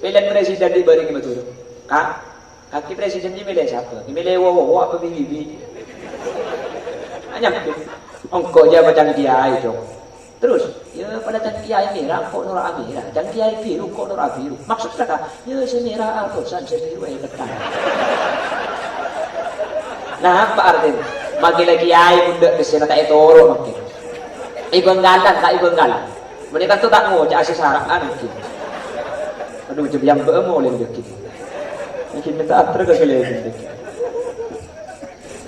Pilihan presiden di bareng betul. Kaki presiden ini milih siapa? Milih Wowo apa Bibi? Hanya ongkok aja macam kiai dong. Terus, ya pada dan kiai merah kok nur amirah, dan kiai biru kok nur biru. Maksudnya kan, ya semerah Al-Quran sebiru ya ketang. Nah, apa artinya? Magi lagi kiai bunda kesana tak etoro makin. Ibang galan tak ibang galan. Mereka tu tak mau jadi saraan mungkin. Aduh, jam yang beremo lagi gitu. Mungkin minta atur ke kalian gitu.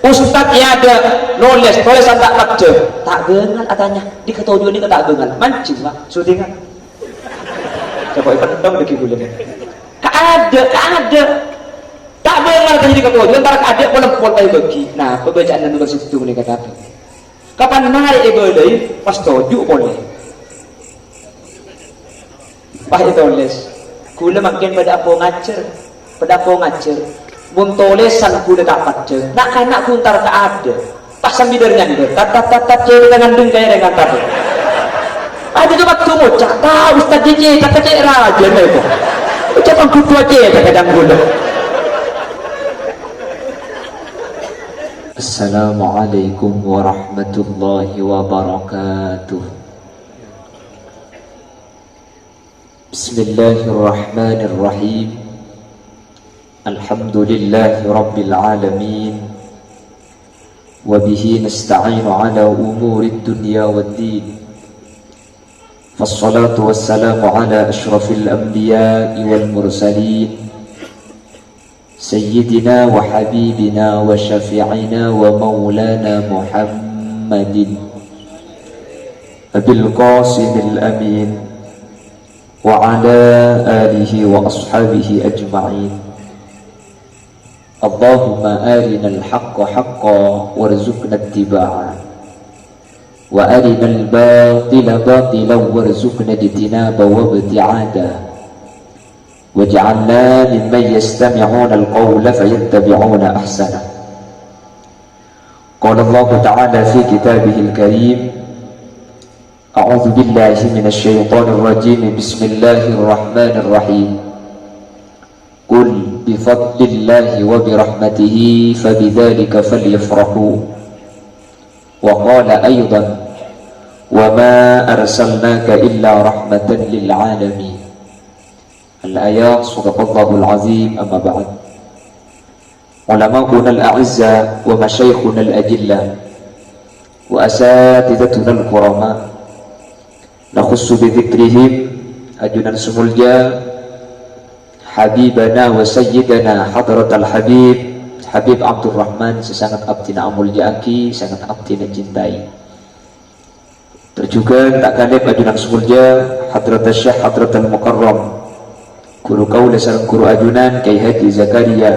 Ustaz ya ada nulis tulisan tak baca tak gengal katanya di ketujuh ini tak gengal mancing lah syutingan coba ikut deki gula ada tak gengal tadi di ketujuh antara ada pol pay bagi nah pembacaan dan nulis itu ini kata apa kapan naik ibadah pas tujuh boleh pak itu tulis gula makin pada apa ngacer bun tulisan kuda tak baca nak anak kuntar tak ada pas sambil dengan tat cewek dengan deng kayak dengan tadi ada tu waktu mau cak tahu Ustaz JJ kata cek raja itu ucapan kudu aja kadang gula. Assalamualaikum warahmatullahi wabarakatuh. Bismillahirrahmanirrahim. Alhamdulillahi Rabbil Alamin. Wabihi nasta'inu ala umurid dunya waddin. Fassalatu wassalamu ala ashrafil anbiya'i wal mursalin Sayyidina wa habibina wa syafi'ina wa maulana Muhammadin Abil Qasimil Amin wa ala alihi wa ashabihi ajma'in. Allahumma arinal haqqa haqqa warzuqna ittiba'ah wa arinal batila batilan warzuqna ijtinaba wa ibti'ada waj'alna mimman yastami'una al-qawla fayattabi'una ahsana. Qala Allah ta'ala fi kitabihil karim A'udzu billahi minasy syaithanir rajim. Bismillahirrahmanirrahim. Qul bifadlillahi wa birahmatihi fabidzalika falyafrahu. Wa qala aidan wa ma arsalnaka illa rahmatan lil alamin. Al-ayat sadaqallahul azim. Amma ba'd. Ulama'una al-a'izza wa masyayikhuna al-ajilla wa asatidatuna al-kurama nakhussu bidhikrihim ajunan sumulja Habibana wa sayyidana hadratal Habib Abdul Rahman sesangat abdina amulja aki sangat abdina cintai. Terjuga tak kalib ajunan sumulja hadratal syekh hadratal mukarram guru kaula sareng guru ajunan Kyai Haji Zakaria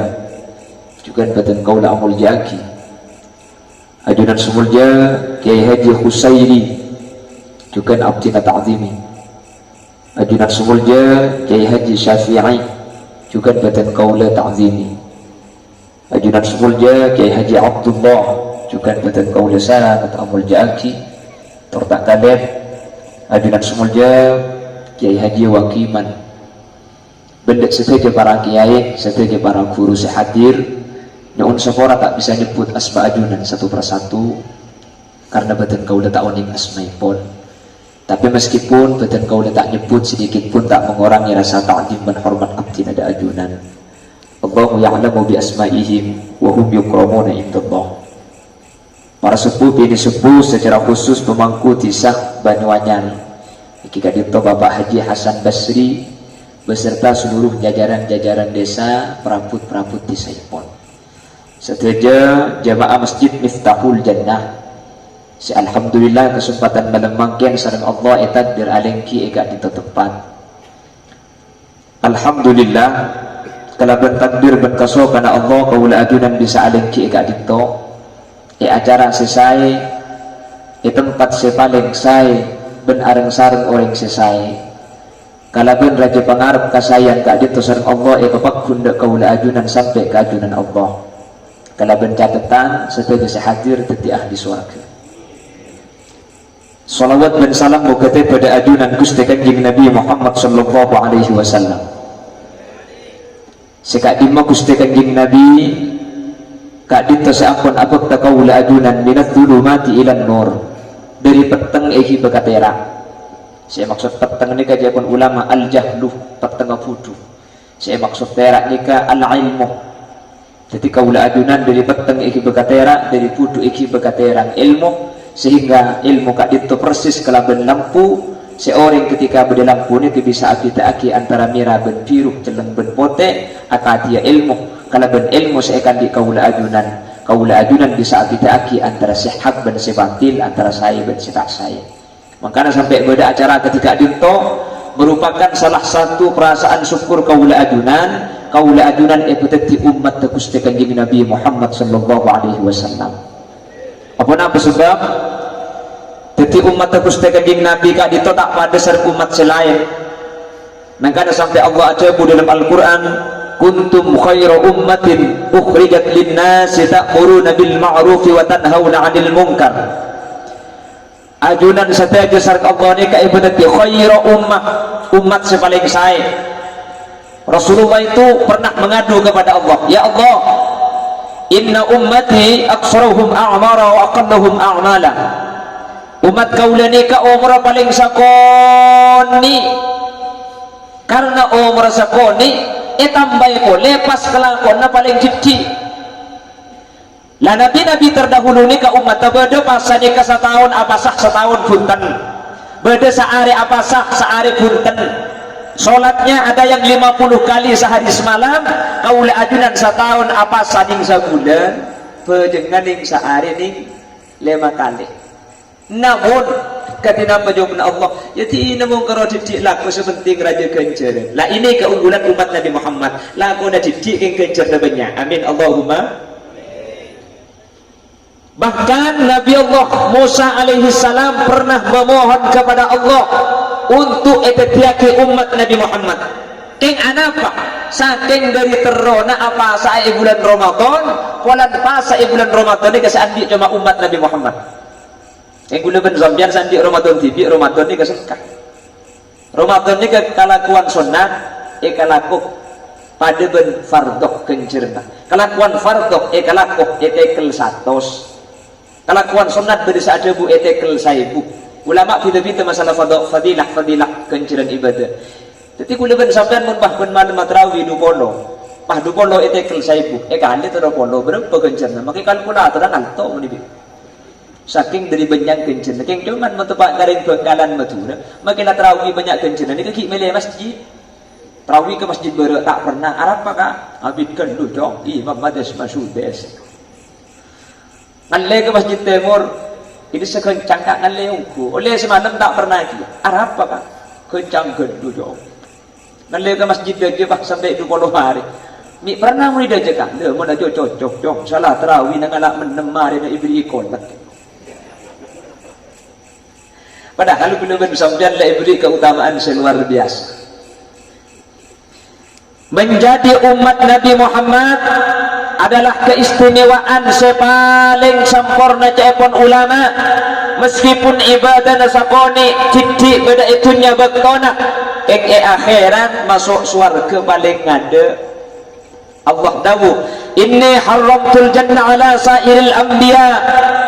juga badan kaula amulja aki ajunan sumulja Kyai Haji Husairi juga abdina ta'zimi ajunan sumulja Kyai Haji Syafi'i juga badan kaula ta'zimi ajunan sumulja Kyai Haji Abdullah juga badan kaula sangat amulja aki tertak kalib ajunan sumulja Kyai Haji Wakiman benda setelah para kiai setelah para guru sehadir namun sepora tak bisa nyebut asma ajunan satu persatu karena badan kaula tak unik asmaipun. Tapi meskipun badan kaula tak nyebut sedikit pun tak mengurangi rasa ta'zim dan hormat abdi nada ajunan. Allahu ya'lamu bi asma'ihim wa hum yukramuna indallah. Para sepuh bini sepuh secara khusus pemangku tisah Banyuanyar iki kadito Bapak Haji Hasan Basri beserta seluruh jajaran-jajaran desa perabot-perabot tisaipun. Setelah jamaah Masjid Miftahul Jannah si alhamdulillah kesempatan malam mangken sareng Allah eta beralengki ega di tempat. Alhamdulillah kalaban takdir ben kaso kana Allah kaula ajunan bisa alengki ega dito. Acara selesai tempat sepaling saya ben areng sareng orang selesai. Kalaban raja pangarep kasayan ka dito sareng Allah papak gunda kaula ajunan sampai ke ajunan Allah. Kalaban catatan sebagai sehadir teti ahli surga. Salawat dan salam mukate pada ajunan Gusti Kanjeng Nabi Muhammad sallallahu alaihi wasallam. sekadima Gusti Kanjeng Nabi kadit seampun abek takaula ajunan minat dzulumati ilan nur, dari peteng ehi bekatera. Saya maksud peteng ini kajian ulama al-jahlu, peteng fudu. Saya maksud terak nika al-ilmu. Jadi kaula ajunan dari peteng ehi bekatera, dari fudu ehi bekaterang ilmu, sehingga ilmu kadit itu persis kelaban lampu. Seorang ketika beda lampu ini bisa aki antara merah ben biru celeng ben pote akadia ilmu. Kalau ben ilmu seakan di kaula ajunan bisa aki antara sehat ben sebatil, antara saya ben setak saya. Makanya sampai beda acara ketika dinto merupakan salah satu perasaan syukur kaula ajunan epiteti umat Gusti Kanjeng Nabi Muhammad sallallahu alaihi wasallam. Apa sebab? Jadi umat Gusti Kanjeng Nabi kak dito tak pada ser umat selain. Makanya sampai Allah ajabu dalam Al-Quran, kuntum khairu ummatin ukhrijat linnasi ta'muruna bil ma'rufi wa tanhauna 'anil munkar. Ajunan sateja sareng Allah ni ka ibadati khairu umat sepaling sae. Rasulullah itu pernah mengadu kepada Allah, ya Allah, inna ummati aktsaruhum a'mara wa aqalluhum a'mala. Umat kaula ni ka umur paling sakoni, karena umur sakoni tambay ko lepas kelakon na paling jiddi. Lah nabi-nabi terdahulu ni ka umat beda pasa ni ka setahun apa sah setahun punten, beda sehari apa sah sehari punten. Solatnya ada yang 50 kali sehari semalam, kaula ajunan setahun apa sading sebulan, bejengan ning sehari ning 5 kali. Namun ketika menjawabna Allah, jadi namun kalau didik laku sepenting raja kencer. Lah ini keunggulan umat Nabi Muhammad. Laku na didik yang kencer banyak. Amin Allahumma. Bahkan Nabi Allah Musa alaihi salam pernah memohon kepada Allah untuk etetiaki umat Nabi Muhammad. Keng anapa? Saking dari terona apa saya bulan Ramadan, polan pas bulan Ramadan ini kesandik cuma umat Nabi Muhammad. Yang gula ben zambian sandi Ramadan TV, Ramadan ni kesekak. Ramadan ni kelakuan sunnah, kelaku pada ben fardok kencerna. Kelakuan fardok kelaku tekel satos. Kelakuan sunnat beri saja bu tekel saibu. Ulama bida-bida masalah fadilah kenceran ibadah. Jadi gula ben zambian mun bah ben malam tarawih du polo. Pah du polo tekel saibu. Kali tu polo berapa kencerna? Makai kalkulator ngalto mun ibu. Saking dari banyak kencen, saking cuman mentepak garing bengkalan Madura, makin terawih banyak kencen. Ini kaki milih masjid, terawih ke masjid baru tak pernah. Arab maka abidkan dulu dong, Imam Madas Masudes. Ngalai ke masjid Timur, ini sekencang tak ngalai uku. Oleh semalam tak pernah lagi. Arab maka kencang dulu dong. Ngalai ke masjid dia sampai 20 hari. Mi pernah mau didajakan, dia mau nak cocok dong. Salah terawih nak ngalak menemari nak ibri ikon lagi. Padahal belum sampean la ibri keutamaan seluar biasa. Menjadi umat Nabi Muhammad adalah keistimewaan sepaling sempurna cepon ulama. Meskipun ibadah nasakoni jiddi beda itunya bektona, akhirat masuk surga paling ngade. Allah dawu, inni haramtul jannah ala sairil anbiya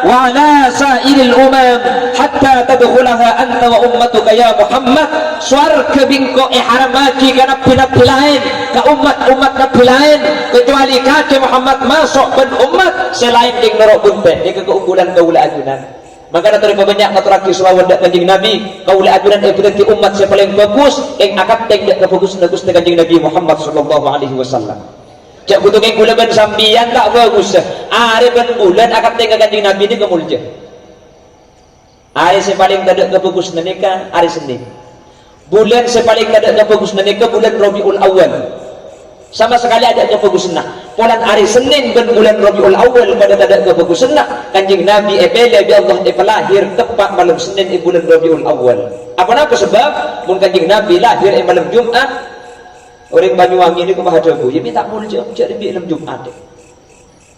wa ala sairil umam hatta tadkhulaha anta wa ummatuka ya Muhammad. Swarga bingko haramaki ka nabi lain, ka umat nabi lain, kecuali kake Muhammad masuk ben umat selain ding nerok bunte. Ini keunggulan kaula ajunan. Maka dari banyak ngaturaki selawat dak Kanjeng Nabi, kaula ajunan berarti umat yang paling bagus ing akad tek dak fokus na Gusti Kanjeng Nabi Muhammad sallallahu alaihi wasallam. Cak butuh keng bulan ben sambian tak bagus. Are ben bulan akad tengah Kanjeng Nabi ni kemulja. Are sepaling kada kebagus nikah hari Senin. Bulan sepaling kada kebagus nikah bulan Rabiul Awal. Sama sekali ada kebagus nah. Bulan hari Senin ben bulan Rabiul Awal pada kada kebagus nah. Kanjeng Nabi epele bi Allah lahir tepat malam Senin bulan Rabiul Awal. Apa sebab mun Kanjeng Nabi lahir malam Jumat. Orang Banyuwangi ini kemahadabu, ya minta mulja di malam Jumat.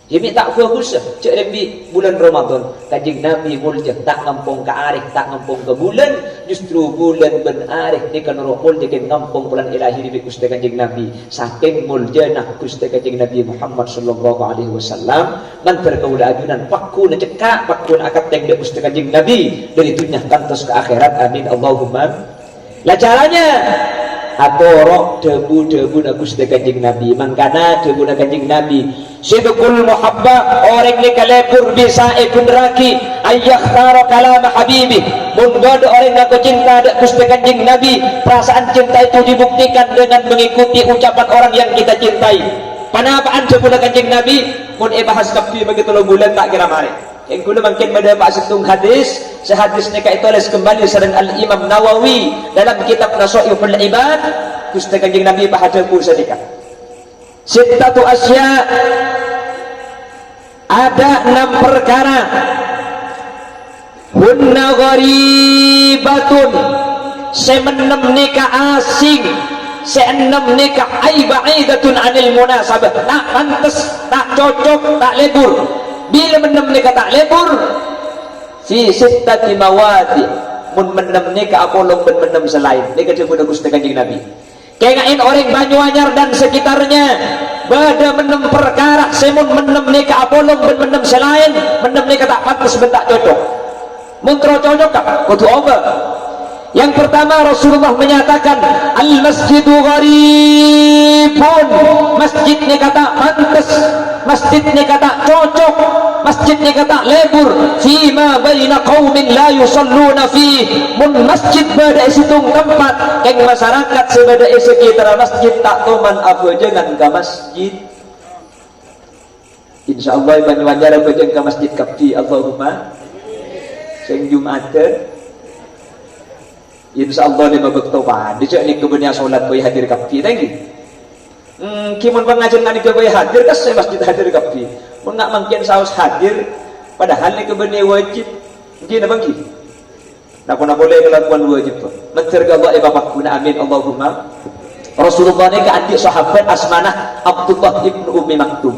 Jemi tak fokus cek lebih bulan Ramadan. Kanjeng Nabi mulja tak ngampung ke arif, tak ngampung ke bulan, justru bulan ben arif ni kan roh mulja ke ngampung bulan ilahi di Gusti Kanjeng Nabi. Saking mulja nak Gusti Kanjeng Nabi Muhammad sallallahu alaihi wasallam mantar kaula ajunan pakku na cekak, pakku na akateng de Gusti Kanjeng Nabi dari dunia kantos ke akhirat. Amin Allahumma. Lah caranya atorok debu-debu na Gusti Kanjeng Nabi, mangkana debu na Kanjeng Nabi sidqul muhabbah, orang ni kalebur bisa ikun raki ayyakhtaru kalam habibi. Mun bodo orang ngaku cinta dak Gusti Kanjeng Nabi, perasaan cinta itu dibuktikan dengan mengikuti ucapan orang yang kita cintai. Panapaan debu na Kanjeng Nabi mun bahas kapi begitu lo bulan tak kira mari. Yang kula mungkin pada Pak Situng hadis, sehadis ni ditulis kembali sareng Al-Imam Nawawi dalam kitab Nasaihul Ibad. Gusti Kanjeng Nabi bahadebu sedekah. Sittatu asya, ada 6 perkara. Hunna gharibatun, semenem nikah asing, seenem nikah ai ba'idatun anil munasabah, tak pantas, tak cocok, tak lebur. Bila menem nikah tak lebur fi sittati mawadi, mun menem nikah apolong ben menem selain nikah disebut Gusti Kanjeng Nabi. Kengain orang Banyuanyar dan sekitarnya bada menem perkara semun menem nikah apolong ben menem selain, menem nikah tak pantas ben tak cocok. Mun cocok kah kudu apa? Yang pertama Rasulullah menyatakan al-masjidu gharibun, masjid ni kata pantas, masjid ni kata cocok, masjid ni kata lebur fima baina qaumin la yusalluna fi, mun masjid pada situng tempat keng masyarakat sebada sekitar masjid tak toman apa jangan ke masjid. Insyaallah Banyuanyar apa jangan ke masjid kapti Allahumma sing Jumatan. InsyaAllah ni mabagtawa di cak ni kebenar solat boleh hadir kapti tadi kimun pengajian ni boleh hadir kas saya masjid hadir kapti mun nak mungkin saus hadir padahal ni kebenar wajib mungkin apa mungkin nak boleh kelakuan wajib tu mencerga Allah ibabakku na amin Allahumma. Rasulullah ni ke adik sahabat asmanah Abdullah ibn Ummi Maktum.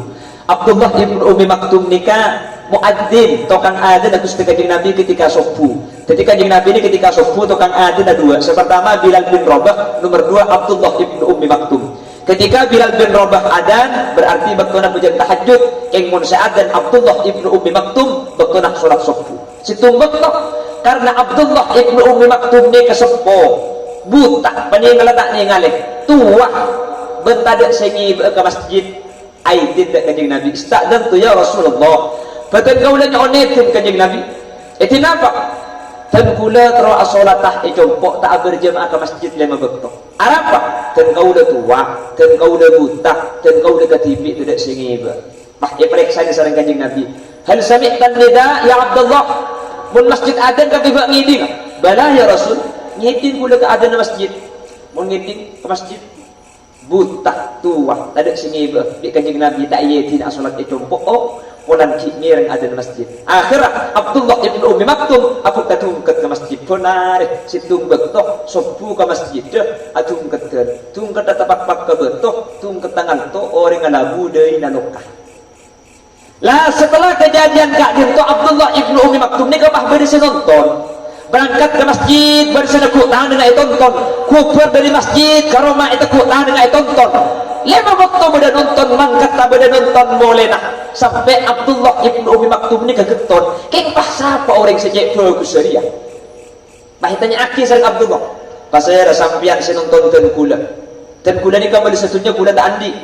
Abdullah ibn Ummi Maktum nikah muadzin tukang adzan Gusti Kanjeng Nabi ketika subuh. Ketika Kanjeng Nabi ini ketika subuh tukang adzan ada 2. Yang pertama Bilal bin Rabah, nomor 2 Abdullah ibn Ummi Maktum. Ketika Bilal bin Rabah adzan berarti bektona bujang tahajud, keng mun adzan Abdullah ibn Ummi Maktum bektona salat subuh. Situng bektok karena Abdullah ibn Ummi Maktum ni kesepo buta peninggalan ningali tua bentade sengi ke masjid aidin dak Kanjeng Nabi istadzan tu ya Rasulullah betul kaulanya onetin Kanjeng Nabi itu napa dan kula tero asolatah compok tak berjemaah ke masjid lima bekto arapa dan kaula tua dan kaula buta dan kaula ketibi tidak sengi bah ya periksa ni sareng Kanjeng Nabi hal sami'tan nida ya Abdullah mun masjid adan ka tiba ngiding bala ya Rasul ngiding kula ke adan masjid mun ngiding ke masjid buta tua tak ada sengi bi Kanjeng Nabi tak iya tidak solat compok oh punan mireng ada masjid. Akhirnya Abdullah ibn Ummi Maktum aku tungkat ke masjid. Punar situng betok sopu ke masjid. Atungkat ke tungkat tapak-pak ke betok tungkat tangan to orang ngalabu deui nanokah. Lah setelah kejadian kak dinto Abdullah ibn Ummi Maktum ni kapah beri nonton. Berangkat ke masjid bersana ku tahan dengan tonton. Kuper dari masjid ke rumah itu ku tahan dengan tonton. Lima waktu beda nonton mangkat tak beda nonton boleh nak sampai Abdullah ibn Ummi Maktum ni kegeton keng pah siapa orang sejak bagus dia bahitanya aki sang Abdullah pas saya ada sampian saya nonton dan kula ni kembali satunya kula tak andi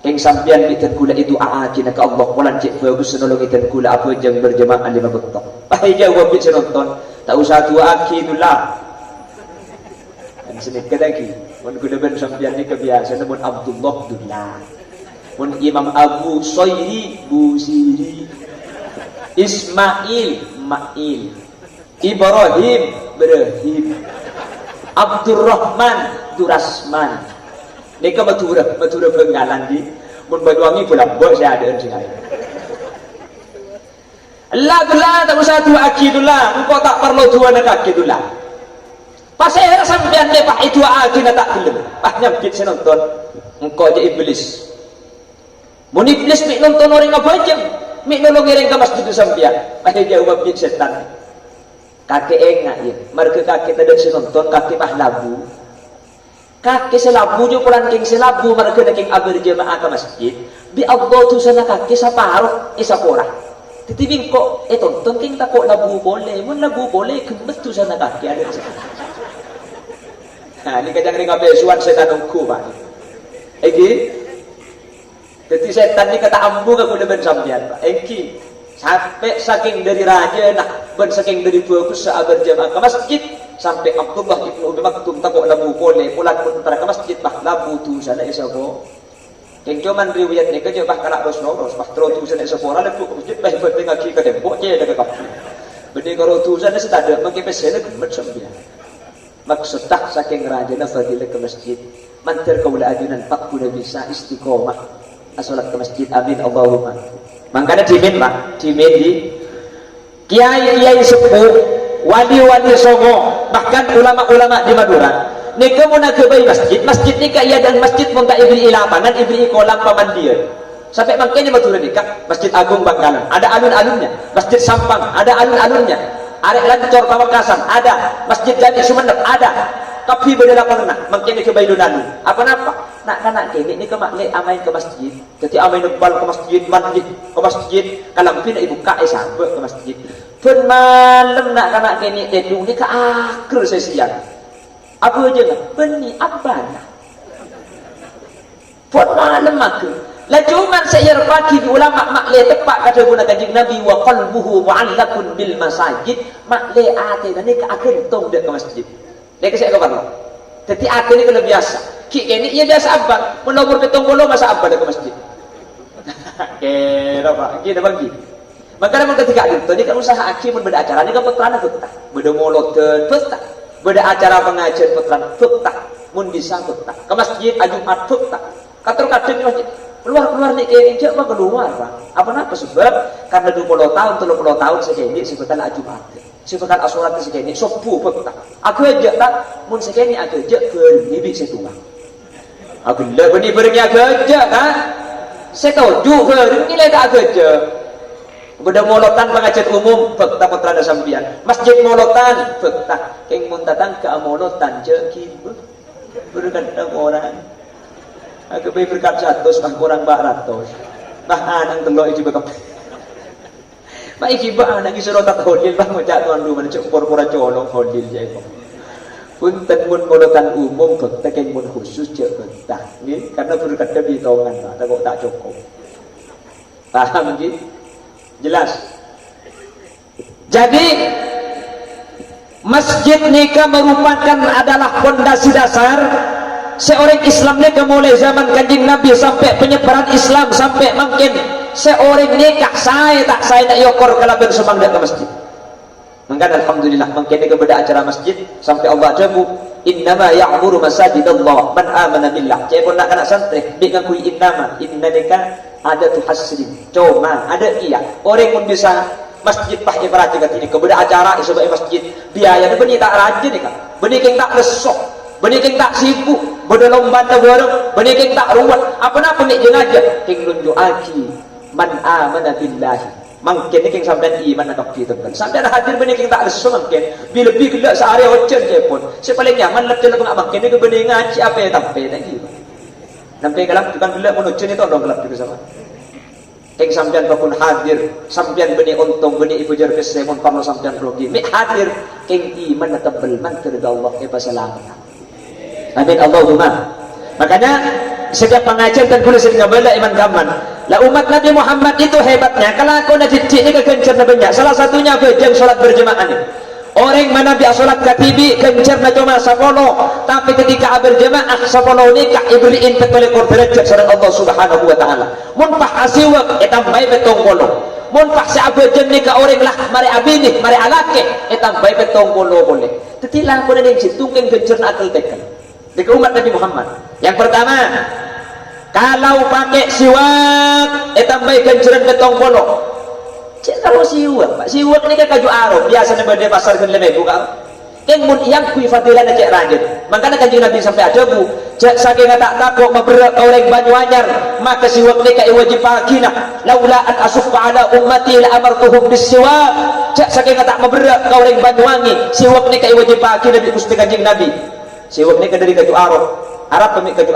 keng sampian di dan kula itu aakina ke Allah walan cek bagus senolongi dan kula apa jang berjemaah lima waktu bahaya jawab saya nonton tak usah tua aki itulah dan sedikit lagi mun kula ben sampeyan ni kebiasaan mun Abdullah Dullah mun Imam Abu Soyri Busiri Ismail Mail Ibrahim Ibrahim Abdurrahman Durasman nika batura Benggalan di mun Banyuwangi pula bos saya ada sing lain Allah tak usah tua akidullah engkau tak perlu tua nak akidullah pas saya sampean ni pak itu akina tak gelem ah nyambit saya nonton engkau aja iblis Mun iblis mi nonton orang ngabajam, mi nolong ireng ka masjid sampean. Akhir dia ubah bin setan. Kakek engak ya. Mereka kakek tidak sinonton, kakek pah labu. Kakek selabu jo pulang king selabu mereka king berjemaah ke masjid. Bi Allah tu sana kakek saparuh isapora. Titibing kok tonton king tak kok labu boleh. Mun labu boleh kemet tu sana kakek ada. Nah, ini kadang ring abesuan setan ungku Pak. Egi. Jadi setan ni kata ambu ke kuda sampean Pak. Egi. Sampai saking dari raja nak ben saking dari fokus berjamaah ke masjid sampai Abdullah ibnu Umi Maktum takut labu boleh pulang pun ke masjid bah labu tu sana isabo. Yang cuman riwayat ni kerja bah kalak Rasulullah bah terus tu sana isabo lah tu masjid bah bertengah ki ke tembok je dekat kau. Benda kalau tu sana setada makin pesel kemet sampean. Maksud tak saking raja na fadilah ke masjid mantir kaula ajunan pak kuda bisa istiqomah asolat ke masjid amin Allahumma. Makanya dimin Pak, dimin di kiai-kiai sepuh, wali-wali songo, bahkan ulama-ulama di Madura. Nika muna ke bayi masjid ni kaya dan masjid pun tak ibri lapangan, ibri kolam pamandian. Sampai makanya Madura nika, Masjid Agung Bangkalan, ada alun-alunnya, Masjid Sampang, ada alun-alunnya, Arek Lancor Pamekasan, ada, Masjid Jati Sumenep, ada. Tapi beda pernah, makanya ke bayi lalu. Apa-apa? Nak kini ke maklek amain ke masjid. Jadi amain nebal ke masjid, mandi ke masjid. Kalau pun ibu kak sahabat ke masjid. Pun malam nak kini dedung ni ke akhir sesian. Apa aja lah? Beni apa lah? Pun malam aku. Lah cuma saya pagi di ulama maklek tepat kata guna kanjeng Nabi wa qalbuhu mu'allaqun bil masajid. Maklek ate dan ni ke akhir tong dia ke masjid. Dia kesek kabar loh. Jadi akhir ni kalau biasa. Kik ini ia biasa abang. Menobor betong bolo masa abang ke masjid. Kira Pak, kita bagi. Maka namun ketika itu, ni kan usaha akhir pun beda acara. Ni kan putrana futah. Beda moloten futah. Beda acara pengajian putrana futah. Mun bisa futah. Ke masjid Jumat futah. Katur-katur di masjid. Keluar ni kayak ini mah keluar Pak. Apa sebab? Karena 20 tahun, 30 tahun sekali sebutan Jumat. Sebutan asuran sekali sopu futah. Aku aja tak mun sekali aku aja bernibi setua. Aku lah benih-benih aku aja kan. Saya tahu juga nilai tak aku aja. Beda molotan pengajian umum fakta putra sambian. Masjid molotan fakta. Keng mun datang ke molotan je kibu. Berkata orang. Aku beri berkat 100 bah kurang 400. Bah anang telok iki bekap. Bah iki bah anang iki surat hodil bah ngajak tuan rumah cek pura-pura colong hodil je kok. Punten mun molotan umum fakta keng mun khusus je fakta. Nggih karena berkat di tongan tak kok tak cukup. Paham nggih? Jelas. Jadi masjid nikah merupakan adalah fondasi dasar seorang Islam nikah mulai zaman Kanjeng Nabi sampai penyebaran Islam sampai makin seorang nikah saya nak yokor kalau bersumang ke masjid. Maka alhamdulillah makin nikah beda acara masjid sampai Allah jamu innama ya'muru masajidallah man amana billah. Saya pun nak kena santai dengan kui innama inna nikah ada tu hasrin cuma ada iya orang pun bisa masjid pah ibarat juga ini kemudian acara sebagai masjid biaya ni benih tak rajin ni kan benih keng tak lesok benih keng tak sibuk benih lomba bareng benih keng tak ruwet apa-apa ni jangan aja keng nunjuk aki man amana billahi mungkin ni keng sampai iman nak kita kan sampai ada hadir benih keng tak lesok mungkin lebih gelak sehari hotel je pun sepaling nyaman lepet lepet abang kini ke benih ngaji apa yang tampai lagi sampai kalau bukan gelap menuju ni tolong gelap juga sama. Keng sampean pun hadir, sampean benih untung benih ibu jerkes semon parno sampean rogi. Mik hadir keng iman tebel mantir Allah eba selamat. Amin Allahumma. Makanya setiap pengajian kan boleh sering ngabala iman kaman. Lah umat Nabi Muhammad itu hebatnya. Kalau aku nak didik ni kegencar na banyak. Salah satunya kejeng solat berjemaah ni. Orang mana biasa solat katibi kencar na cuma 10 tapi ketika berjemaah 10 ni kak iberiin petoleh korderajat sareng Allah Subhanahu wa taala. Mun pah asiwak etam bae betong bolo. Mun pah sa abejen ni ka orang lah mari abini mari alake etam bae betong bolo boleh. Tetilah ko na ning situngkeng kencar na akal tekan. Dekat umat Nabi Muhammad. Yang pertama, kalau pakai siwak etam bae kencaran betong bolo. Cek kalau siwak, Pak. Siwak ni kan kaju arok. Biasa ni berde pasar kan lebih buka. Keng mun yang kui fadilah na cek rajin. Makanya kanjeng Nabi sampai ada bu, saking tak takut memberat orang Banyuanyar, maka siwak ni kai wajib pakina. Laula an asuffa ala ummati la amartuhum bisiwak. Saking tak memberat orang Banyuwangi, siwak ni kai wajib pakina di Gusti kanjeng Nabi. Siwak ni dari kayu Arab pemik kayu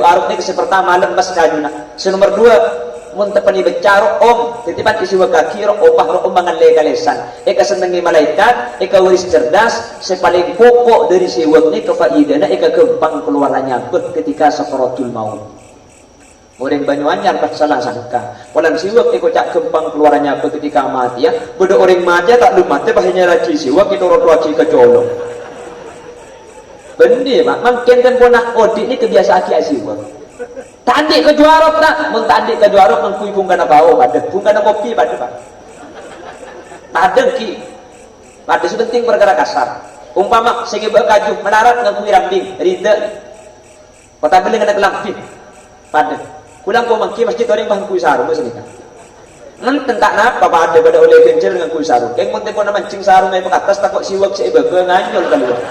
Arab ni kesi pertama lembas kajuna. Nomor dua muntapani becaro titipan isiwa kaki opah mangan legalesan senengi malaikat waris cerdas sepaling pokok dari siwak ni kefaidana gempang keluarannya ketika sakaratul maut. Orang Banyuanyar pas salah sangka walang siwak cak gempang keluarannya ketika mati ya beda orang mati tak lu mati bahanya raci siwak itu orang tua kecolong benih pak makin tempo nak odik ni kebiasaan siwak tandik ke juarok tak mun tandik ke juarok mengkui bunggana bau pada bunggana kopi pada pak pada ki pada sepenting perkara kasar umpama segi berkaju melarat ngakui rambing rida kota beli ngana kelampin pada kulang ko mangki masjid orang bangkui sarung senika ngenten tak napa pada pada oleh kencel ngakui sarung keng mun tempo mancing sarung ai atas takut siwak seibe nganyol keluar.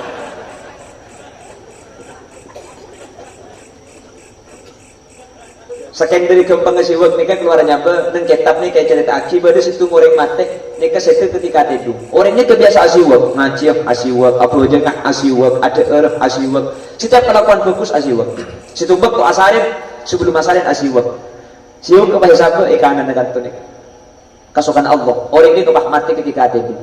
Saking dari gempang siwak ni keluarannya apa neng kitab ni kayak cerita aki pada situ goreng mate ni setu ketika tidur orangnya kebiasaan siwak ngaji asiwak apa aja kah asiwak ada asiwak setiap kelakuan fokus asiwak situ bak tu asarin sebelum asarin asiwak siwak ke bahasa apa kanan dekat tu ni kasukan Allah orang ini kebah mati ketika tidur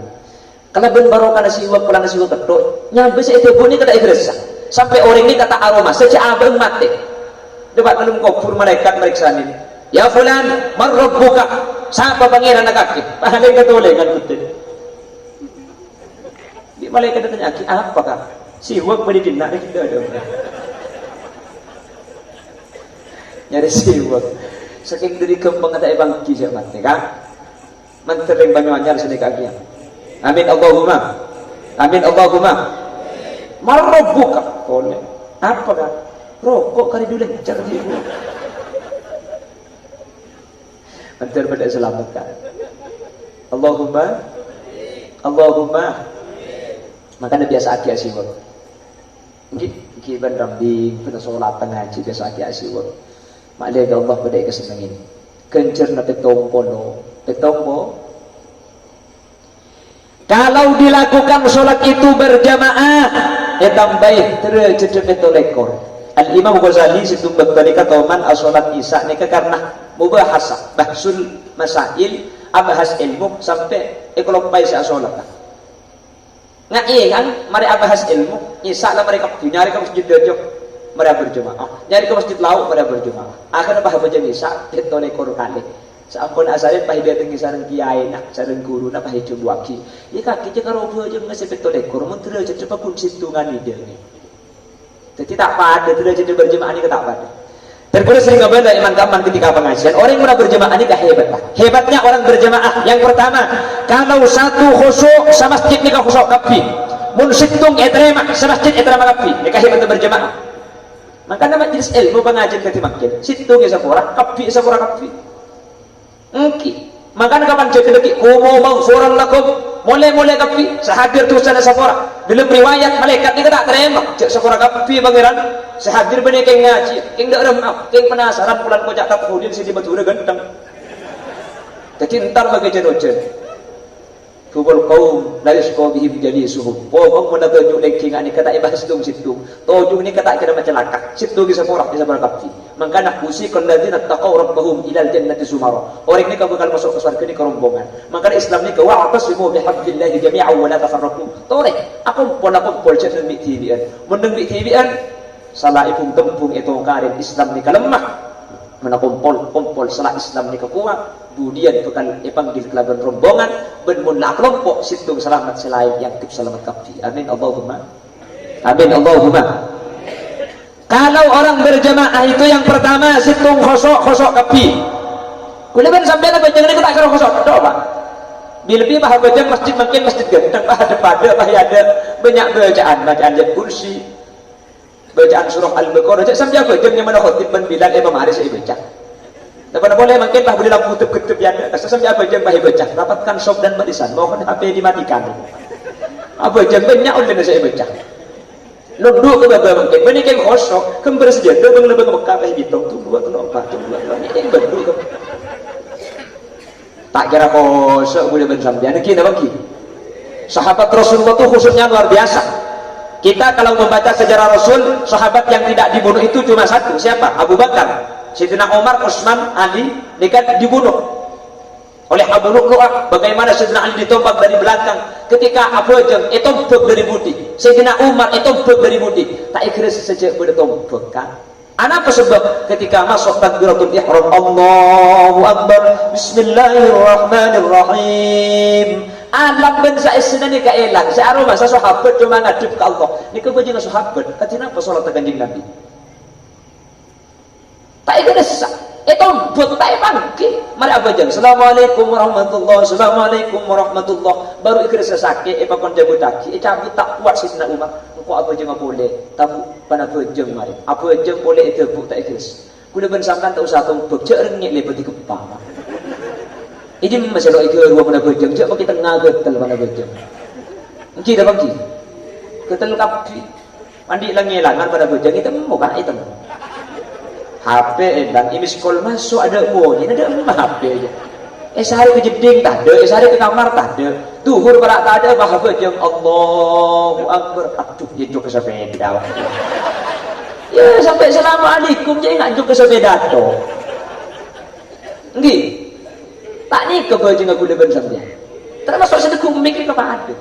kalau ben barokah asiwak pulang asiwak ketok nyampe itu pun ni kata ikhlas sampai orang ini kata aroma sejak abang mati. Coba kalau kufur malaikat meriksa ini. Ya fulan, man rabbuka? Siapa pangeran kaki? Pahalai katolengan kutin. Di malaikat ditanya, apa kah? Siwak berikin nak kita ada. Nyari siwak. Saking dari kembang ada ibang kisah mati kan? Mentering Banyuanyar sini kaki. Amin Allahumma. Amin Allahumma. Man rabbuka? Tolong. Apa kah? Rokok kali dulu cara dia antar pada selamatkan Allahumma makanya biasa aki asiwak mungkin ban rambing pada sholat ngaji biasa aki asiwak makanya Allah pada kesenangin kencer na petongpo kalau dilakukan sholat itu berjamaah tambah terus lekor. Al-Imam Ghazali situ bertanya man asolat isya ni karena mubahasa bahsul masail abahas ilmu sampai ekolompai sa asolat kan mari abahas ilmu isya lah mereka nyari ke masjid dojo mereka berjemaah nyari ke masjid lauk mereka berjemaah akhirnya bah baca isya itu lekor kali saapun asalin pahit datang sareng kiai nak sareng guru nak pahit jumwaki ya kaki je karo aja ngasih itu lekor mentera je cepat pun situngan ide ni. Jadi tak pada tidak jadi berjemaah ini tak pada. Terus sering ngobrol iman ketika pengajian orang yang pernah berjemaah ini dah hebat lah. Hebatnya orang berjemaah yang pertama kalau satu khusyuk sama masjid ni khusyuk kapi. Mun situng etrema sama masjid etrema kapi. Nikah hebat berjemaah. Makanya majlis ilmu pengajian ketika makin situng ya sapura kapi Engki. Makanya kapan jadi lagi kumu maghfuran lakum mulai kapi sehadir tu sana sapura dalam riwayat malaikat ni tak terima cek sapura kapi pangeran sehadir benih keng ngaji keng dak remah keng penasaran pulan kocak tak hudin sini betul ganteng jadi entar bagi jedojen kubul kaum la yasqa bihim jalisuhum wong mun ada tunjuk lagi ngani kata ibahas situ toju ni kata kira macam lakak situ di sapura kapi maka usikal ladzina taqaw rabbahum ilal jannati sumara orang ni bakal masuk ke surga ni kerombongan maka Islam ni wa'tasimu bihablillahi jami'an wa la tafarraqu tore aku pol cek nang BTV-an mendeng BTV-an salah ipung tempung itu karin Islam ni kalemah mana kumpul salah Islam ni kuat kemudian bakal panggil kelaban rombongan ben mun la kelompok situng selamat selain yang tip selamat kabdi amin Allahumma kalau orang berjamaah itu yang pertama situng khosok kapi kuliban sampai na bajang ni tak kira khosok coba bila bah bajang masjid makin masjid ganteng ada ada banyak bacaan kursi bacaan surah al-baqarah sampai bajang yang mana khotib ben bilal imam haris baca dapat boleh makin bah boleh lampu ketep yang sampai bajang bah baca dapatkan sop dan barisan mohon HP dimatikan apa jam banyak oleh saya baca Lunduk ke baba mungkin, bani kan kosong, kan bersejadah bang lebih Mekah hitung tu dua tu empat tu dua ini berdua. Tak kira kosong boleh bersambian, kita bagi. Sahabat Rasulullah itu khususnya luar biasa. Kita kalau membaca sejarah Rasul, sahabat yang tidak dibunuh itu cuma satu, siapa? Abu Bakar, Sayyidina Umar, Utsman, Ali, mereka dibunuh oleh Abu Lu'lu'ah. Bagaimana Sayyidina Ali ditombak dari belakang, ketika Abu Jam ditombak dari budi, Sayyidina Umar ditombak dari budi, tak ikhlas sejak bertombak kan. Apa sebab? Ketika masuk takbiratul ihram, Allahu Akbar, Bismillahirrahmanirrahim. Alam bangsa Islam ni kaelang, searo masa sahabat cuma ngadep ke Allah. Ni kebanyakan sahabat, katina apa salat kanjeng Nabi? Tak ikhlas. Itu buat tak bangki. Mari apa jam? Assalamualaikum warahmatullahi, Assalamualaikum warahmatullahi. Baru ikhlas sakit, kon jago daki. Cabut tak kuat Sayyidina Umar. Kau apa je enggak boleh. Tabu pada pejeng mari. Apa je boleh itu buk tak ikhlas. Kuda ben sampean tak usah tombok, cek rengit le peti kepala. Ini masalah ikut ruang pada pejeng, cek bagi tengah getel pada pejeng. Engki dah bangki. Getel kapi. Mandi langelangan pada pejeng itu muka itu. HP dan ini sekolah masuk ada bunyi, ada HP aja. Sehari ke jeding tak ada, sehari ke kamar tak ada. Tuhur berak tak ada, bahagia jam Allahu Akbar. Aduh, dia juk ke sepeda. Ya sampai Assalamualaikum je ingat juk ke sepeda tu. Nggih. Tak ni ke baju aku leben sampean. Termasuk sedekah mikir kepada.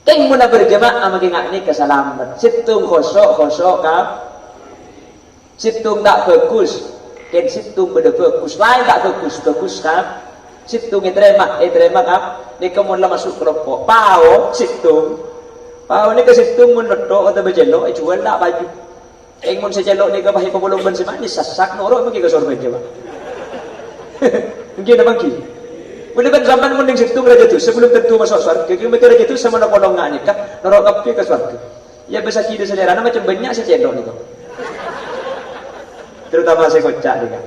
Keng mun berjamaah makin ngak ni kesalamat. Situng khosok kah? Situng tak bagus, kan situng beda bagus, lain tak bagus kan? Situng terima kan? Ni kamu lah masuk kelompok, pau situng ni ke situng mun letok atau berjelok, jual tak baju. Mun sejelok ni ke bahi pebulung ben semani sasak norok mungkin ke sorban je bang. Mungkin ada bangki. Boleh ben zaman mun ning situng raja tu sebelum tentu masuk surga, kita mikir raja tu sama nak kolong ngak ni kan, norok kapi ke surga. Ya besar kira selera macam banyak sejelok ni tu. Terutama saya kocak ni kan.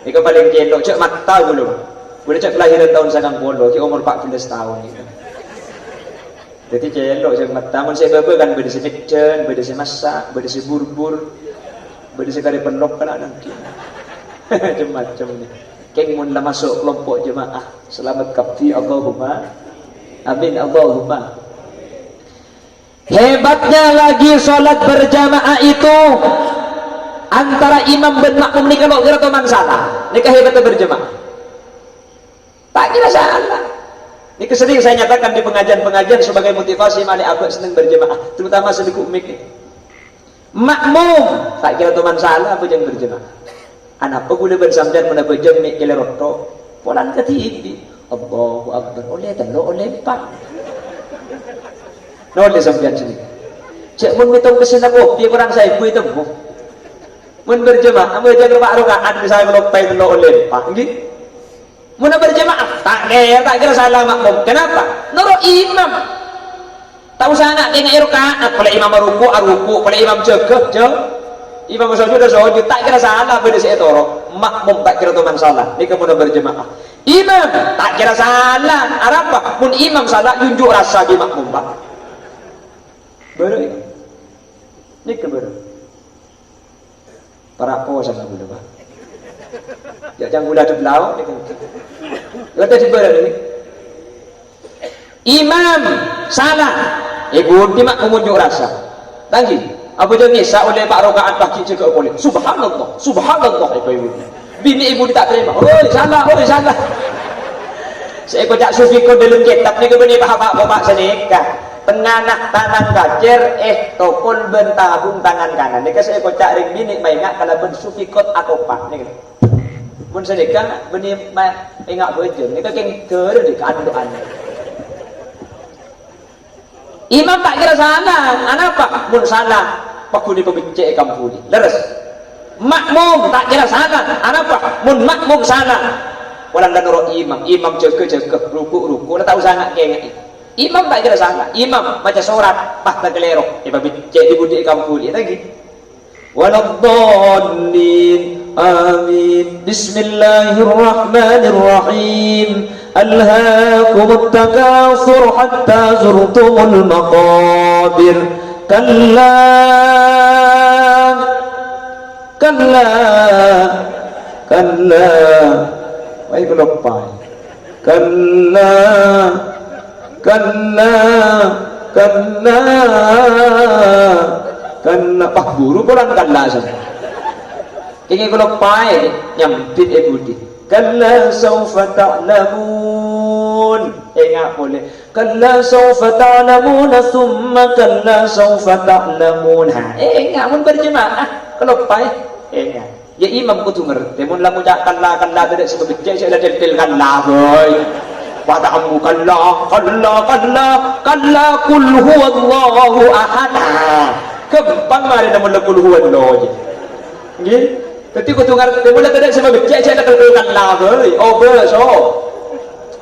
Ini kan paling kelok, cek mata dulu. Boleh cek kelahiran tahun 90, ki umur 14 tahun ni kan. Jadi kelok cek mata. Mun saya baba kan beda si mecen, beda si masak, beda si burbur, beda si kari pelok kan nanti. Macam-macam ni. Keng mun lah masuk kelompok jemaah. Selamat kapti Allahumma. Amin Allahumma. Hebatnya lagi solat berjamaah itu. Antara imam dan makmum ni kalau kira teman salah, ni kehebatnya berjemaah. Tak kira salah. Ini sering saya nyatakan di pengajian-pengajian sebagai motivasi mali aku senang berjemaah, terutama sedekuk mikir. Makmum tak kira teman salah apa yang berjemaah. Anak apa boleh bersamdan mana berjemaah mik keleroto, polan ke TV. Allahu Akbar. Oleh telo oleh empat. Noleh sampean sini. Cek mun mitong kesina kopi kurang saya bu itu bu. Mun berjemaah, mun jaga rakaat misalnya kalau pai telo oleh empat, nggih. Mun berjemaah tak kira salah makmum. Kenapa? Nurut imam. Tak usah nak tengok rakaat, kalau imam ruku, kalau imam jaga, imam sujud tak kira salah pada saya toro. Makmum tak kira teman salah. Ni kemudian berjemaah. Imam tak kira salah. Apa? Mun imam salah tunjuk rasa di makmum pak. Baru ni kebaru. Para po sana gula ba? Ya jangan gula tu belau ni kan. Kata sebenarnya ni. Imam salah. Ibu di mak mengunjuk rasa. Tanggi. Apa je ni sa oleh 4 rakaat pagi juga boleh. Subhanallah. Subhanallah ibu. Bini ibu tak terima. Oi salah, oi salah. Saya kocak sufi ko dalam kitab ni ke bini bapak senikah. Penganak tangan gajer tokol bentabung tangan kanan. Nika saya kocak ring bini maingat kalau ben sufikot akopak nika. Mun sedekah beni ingat bejeung nika keng keur di kandoan. Imam tak kira salah, apa? Mun salah, pakuni pebecek kampuni. Leres. Makmum tak kira salah, apa? Mun makmum salah. Walang danuro imam jaga ruku, tak usah nak kengek. Imam tak kira salah. Imam baca surat pas tak kelero. Pebecek di budi kampuni lagi. Waladhdallin. Amin. Bismillahirrahmanirrahim. alhaakumut takatsur hatta zurtumul maqabir. Kalla kalla kalla, wahai kelopai, kalla kalla kalla kalla. Pak guru pulang kalla saja. Ini kelopai nyampit budi. Kalla sawfa ta'lamun. Enggak boleh. Kalla sawfa ta'lamun thumma kalla sawfa ta'lamun. Enggak mun berjemaah kelopai. Enggak. Ya imam kudu ngerti. Mun lamun kalla kalla tidak sebab saya ada detail kalla boy. Pada amu kalla kalla kalla kalla kul huwallahu ahad. Kempang mari namun kul huwallahu. Nggih. Tapi kudu ngerti mula tidak sebab saya ada detail kalla boy. Oh so.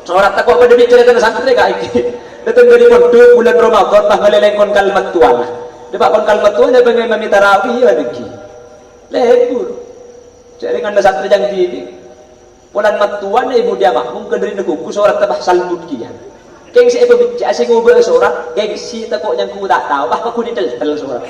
Sorat takut pada bicara tentang santri kayak ini. Datang dari pondok bulan Ramadan bah ngelelengkon kalimat tuan. Depak kon kalimat tuan dia pengen mami tarawih ya lagi. Lebur. Jadi kan santri yang di bulan matuan ibu dia makmum ke dari neguku sorat tabah salbut kian. Gengsi ibu bicara sing ngubah sorat, gengsi takut yang ku tak tahu bah aku ditel sorat.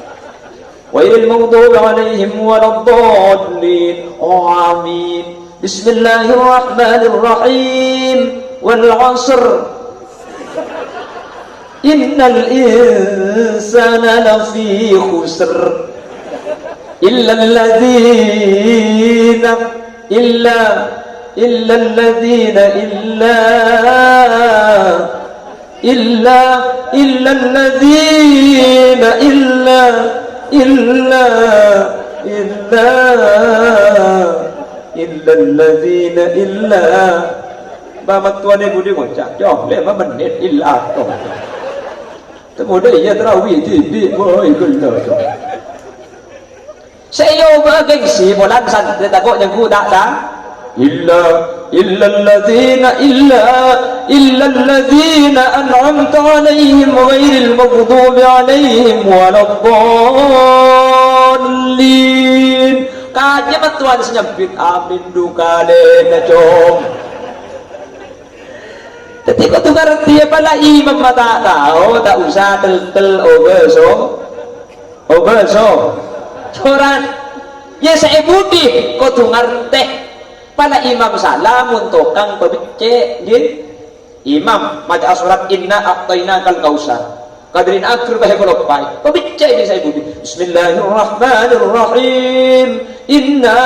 Wailil maghdubi alaihim waladdallin. Amin. Bismillahirrahmanirrahim. Wal 'ashr innal insana lafi khusr illa alladhina Bapak tuan ibu dia ngocak, jauh 5 menit illa toh. Kemudian ia terawih di boy gula toh. Saya bergengsi bulan santri takut yang ku tak dah. Illa alladzina an'amta alaihim ghairil maghdubi alaihim waladdallin. Kaji tuan senyapit amin dukale na jom. Ketika tu ngerti pala imam mata tahu tak usah tel overso coran ya saya budi kau tu ngerti pala imam salam untuk kang pebece gin imam maca surat inna a'tainakal kausar kadrin akhir bahaya kelopai pebece ini saya budi bismillahirrahmanirrahim inna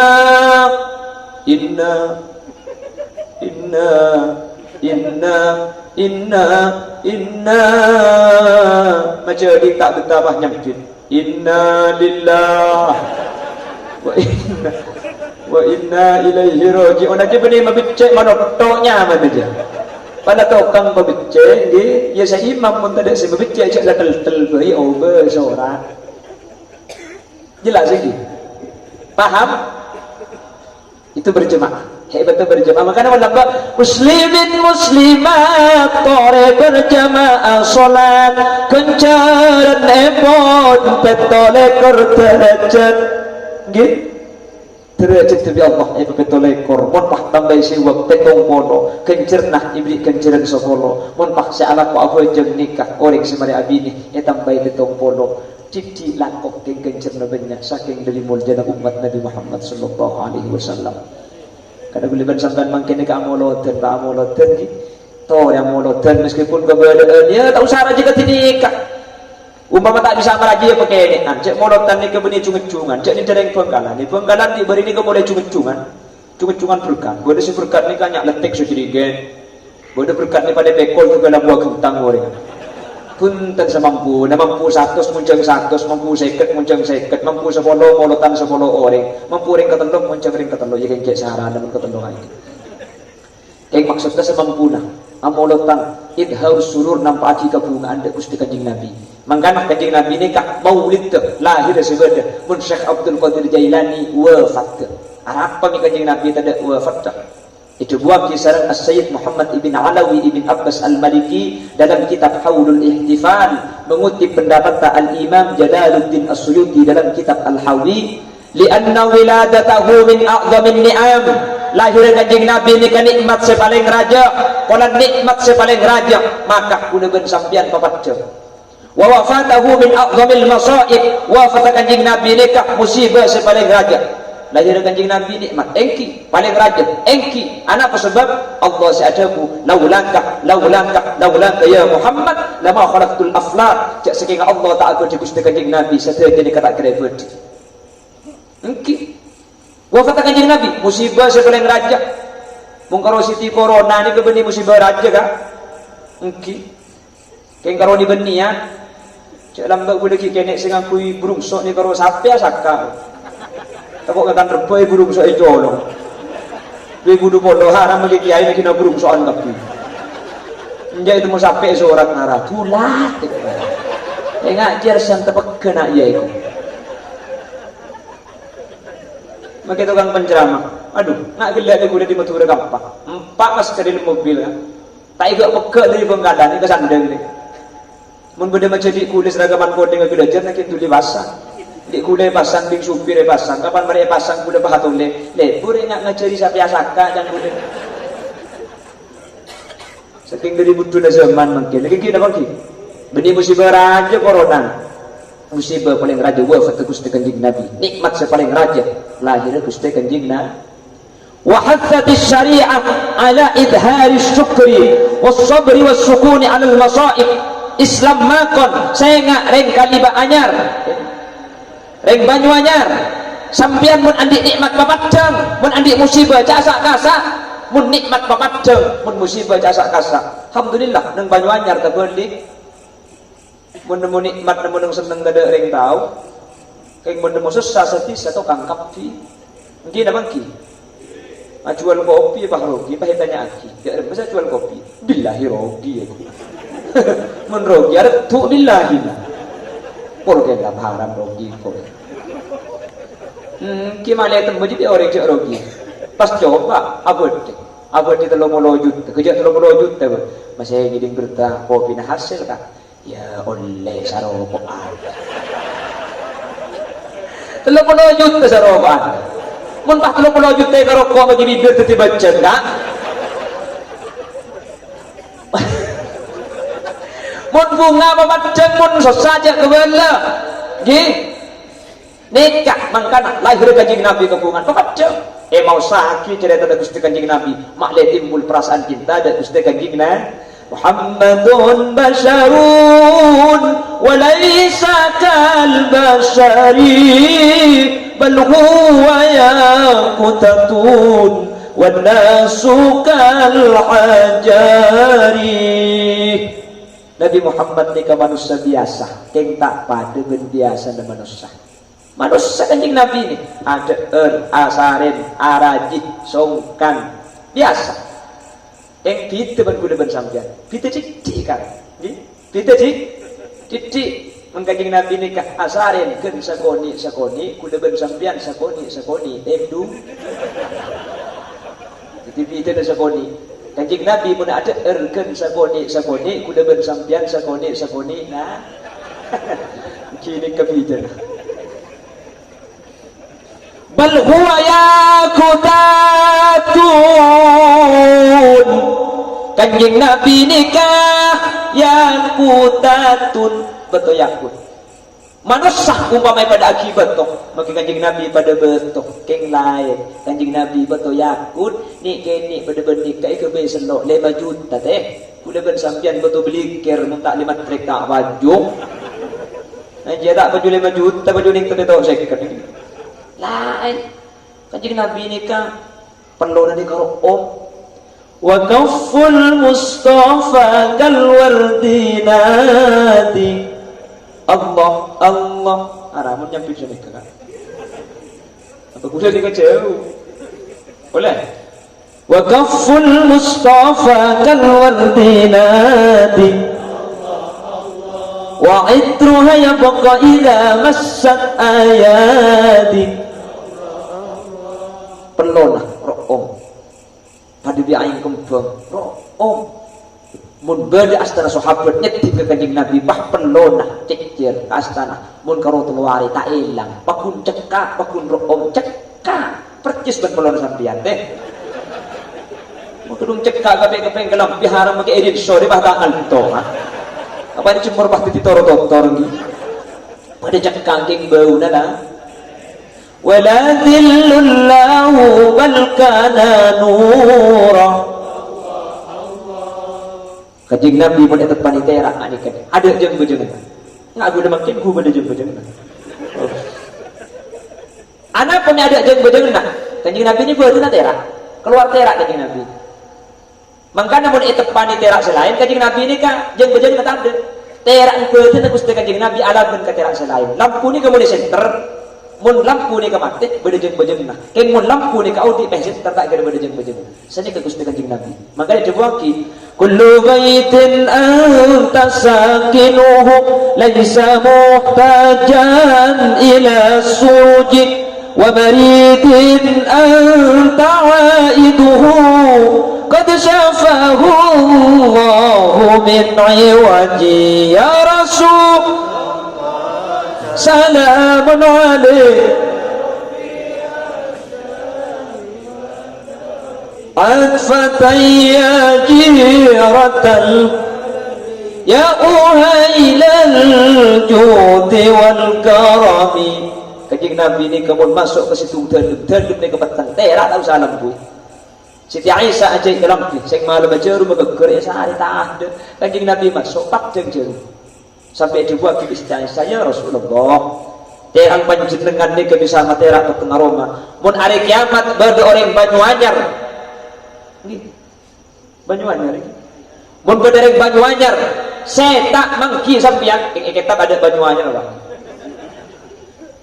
macam dia tak betapah nyamjid inna lillah wa inna ilaihi raji'un. Nanti benih mabicek mana toknya mana aja pada tokang mabicek dia ya saya imam pun tak ada saya mabicek cak dah tel beri over sorat jelas lagi paham itu berjemaah. Hebat berjamaah. Makanya menambah muslimin muslimat tore berjamaah solat kencaran epon petole kerderajat nggih derajat demi Allah ibu petole kor mon pah tambah siwak petong pono kencernah ibri kenceran sopolo mon pah seala ko aku jeng nikah orang semari abini ya tambah petong pono cici langkok kencerna banyak saking dari muljana umat Nabi Muhammad sallallahu alaihi wasallam. Kada guliban sampean mangkene ka amoloten ki to yang amoloten meskipun keberadaan ya tak usah raja ketika umpama tak bisa meraji ya pakai ini cek molotan ni ke benih cungan-cungan cek ni dereng penggalan di beri ni ke boleh cungan-cungan berkat boleh si berkat ni kanyak letek sejirigen boleh berkat ni pada bekol tu dalam buah kentang goreng punten semampu na mampu 100 muncang 100 mampu 50 muncang 50 mampu 10 molotan 10 orang mampu ring ketelung muncang ring ketelung ya kencet sahara namun ketelung aja yang maksudnya semampu na amolotan idhar surur nampak aji kabungan anda Gusti Kanjeng Nabi mangkana Kanjeng Nabi ini kak maulid lahir sebeda mun Syekh Abdul Qadir Jailani wafat apa mi Kanjeng Nabi tada wafat itu buah kisaran As-Sayyid Muhammad ibn Alawi ibn Abbas Al-Maliki dalam kitab Haulul Ihtifal mengutip pendapat Al-Imam Jalaluddin As-Suyuti dalam kitab Al-Hawi lianna wiladatahu min a'zamin ni'am lahir kanjeng Nabi ini kan nikmat sepaling raja, kalau nikmat sepaling raja maka kunaban sampian papaca. Wa wafatahu min a'zamil masaib, wafat kanjeng Nabi ini kah musibah sepaling raja. Lahir kanjeng Nabi nikmat engki paling raja engki anak sebab Allah sa'adahu laulaka ya Muhammad lama khalaqtul aflak cak saking Allah ta'ala di Gusti kanjeng Nabi sedaya kata grevet engki wafat kanjeng Nabi musibah sepaling raja mung karo siti corona ni kebeni musibah raja kah engki keng karo ni beni ya cak lambat boleh kene sing akui brungsok ni karo sapi asaka takut akan rebai burung soal colong. Di kudu pondok haram bagi kiai nak kena burung soal tapi. Menjadi itu mau sampai seorang narah tulat. Ngajar sang tepak kena iya itu. Maka tukang penceramah. Aduh, nak gelak dia kuda di Matura gampang. 4 mas ke dalam mobil. Tak ikut pekak dari penggadan ke sandeng ni. Mun benda macam di kulis ragaman kodeng ke belajar nak tuli basah. Di kulai pasang bing supir pasang kapan mereka pasang kuda bahatul le pure nak ngacari sapi asaka dan kuda saking dari butuh zaman mungkin lagi kita bagi benih musibah raja corona musibah paling raja wafat Gusti kanjeng Nabi nikmat sepaling raja lahir Gusti kanjeng Nabi wa hathatis syari'ah ala idhari syukri was sabri was sukuni ala al masaib Islam makon saya ngak reng kaliba anyar reng banyu anyar sampian mun andi nikmat papaceng mun andi musibah casak kasak mun nikmat papaceng mun musibah casak kasak alhamdulillah nang banyu anyar ta beli mun nemu nikmat nemu nang seneng dada reng tau keng mun nemu susah sedih satu kangkap di mungkin apa ki jual kopi apa rogi apa tanya aki ya bisa jual kopi billahi rogi aku mun rogi ada tu billahi Porque dalam haram rogi kok. Gimana itu mesti orang cek rogi. Pas coba abad itu lo melojut, kerja lo melojut tu. Masih ngiding berita kopi nah hasil kan? Ya oleh sarobokan. Telo melojut tu sarobokan. Mun pas telo melojut teh karo kok bagi bibir teti baca kan? Mun bunga memaceng mun saja kebela nggih nikah mangkana lahir kanjeng Nabi kebungan memaceng mau sakit cerita dari Gusti kanjeng Nabi makleh timbul perasaan cinta dari Gusti kanjeng Nabi Muhammadun basharun wa laysa kal bashari bal huwa yaqutatun wan nasu kal hajari. Nabi Muhammad ni manusia biasa, keng tak pada biasa dan manusia. Manusia kanjeng Nabi ni ada asarin, arajih, songkan, biasa. Keng kita berguna bersampian, kita cici kan, kita cici. Mengkanjeng Nabi ni kah asarin, ken sakoni, kuda bersampian sakoni, emdu. Jadi kita dah sakoni. Kanjeng Nabi pun ada erken sakoni kuda bersampian sakoni nah kini kebijan bal huwa yaqutatun kanjeng Nabi nikah yaqutatun betul yakut manusia umpamai pada akibat toh maka kanjeng Nabi pada betul keng lain kanjeng Nabi betul yakut ni kini pada bernikai kebe selok 5 juta teh kuda bersampian betul beli ker minta 5 trek tak baju nah dia tak baju 5 juta baju ni tak tahu saya kata lain kanjeng Nabi nikah perlu nanti karo om wa kafful mustafa kal wardinati Allah aramun yang bisa nikah apa kuda nikah jauh boleh wa kafful mustafa kal wardinati wa itruha yabqa idza massat ayati pelonah ro'om pada biain kembang ro'om mun berde astana sahabat nyeti ke kanjeng Nabi bah pelonah cekir ke astana mun karo teluari tak ilang pakun cekak pakun ro'om cekak percis ben pelonah sampeyan teh Tudung cekak gape kelam biharam make edit sore bah tangan to. Apa ini cumur bah titi toro-toro ngi. Pada cekak king bau nana. Wala dhillullahu bal kana nura. Kajing Nabi pun itu panitia rak ni kan. Ada jeung bejeng. Ngagu dah makin ku pada jeung bejeng. Anak pun ada jeung bejeng nak. Kanjeng Nabi ni buat terak. Keluar terak kanjeng Nabi. Mangkana mun itu panitia selain kanjeng Nabi ni ka jeung bejeng tak ada. Terak beut na Gusti kanjeng Nabi alaban ka terak selain. Lampu ni kemudian center. Mun lampu ni ka mati bejeng nah. Ken mun lampu ni ka audi pensit tak ada bejeng. Sani ka Gusti kanjeng Nabi. Mangkana dibuaki kullu baitin anta sakinuhu laysa muhtajan ila sujud wa maridin anta aiduhu qad syafahu Allahu min iwaji ya rasul salamun alaik atfatayya jiratal ya uhailal judi wal karami. Kanjeng Nabi ni kemun masuk ke situ terlum ni ke petang terak tak usah lampu. Siti Aisyah aja ke lampu sing malam jeru megeger sehari tak ada. Kanjeng Nabi masuk pak jeung jeru sampai dibuat ke Siti Aisyah ya Rasulullah terang panjenengan ni ke bisa materak ke tengah Roma mun hari kiamat berde orang Banyuanyar nggih Banyuanyar mun berde orang Banyuanyar saya tak mangki sampeyan kitab ada Banyuanyar Pak.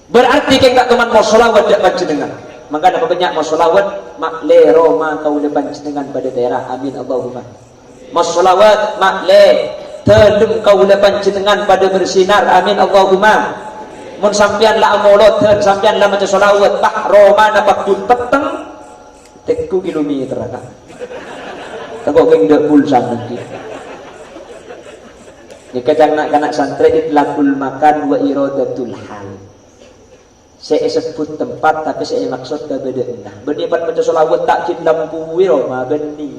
Berarti keng tak teman mau selawat dak panjenengan. Mangka ada banyak mau selawat mak le Roma kau le panjenengan pada daerah amin Allahumma. Mau selawat mak le telum kau le panjenengan pada bersinar amin Allahumma. Mun sampean la amolot sampean la maca selawat pak Roma napa pun peteng tekku kilometer kan. Tengok keng dak pulsa nanti. Ni kadang nak kanak santri itlaqul makan wa iradatul hal. Saya sebut tempat tapi saya maksud ke beda nah berdebat baca selawat tak cin lampu Roma beni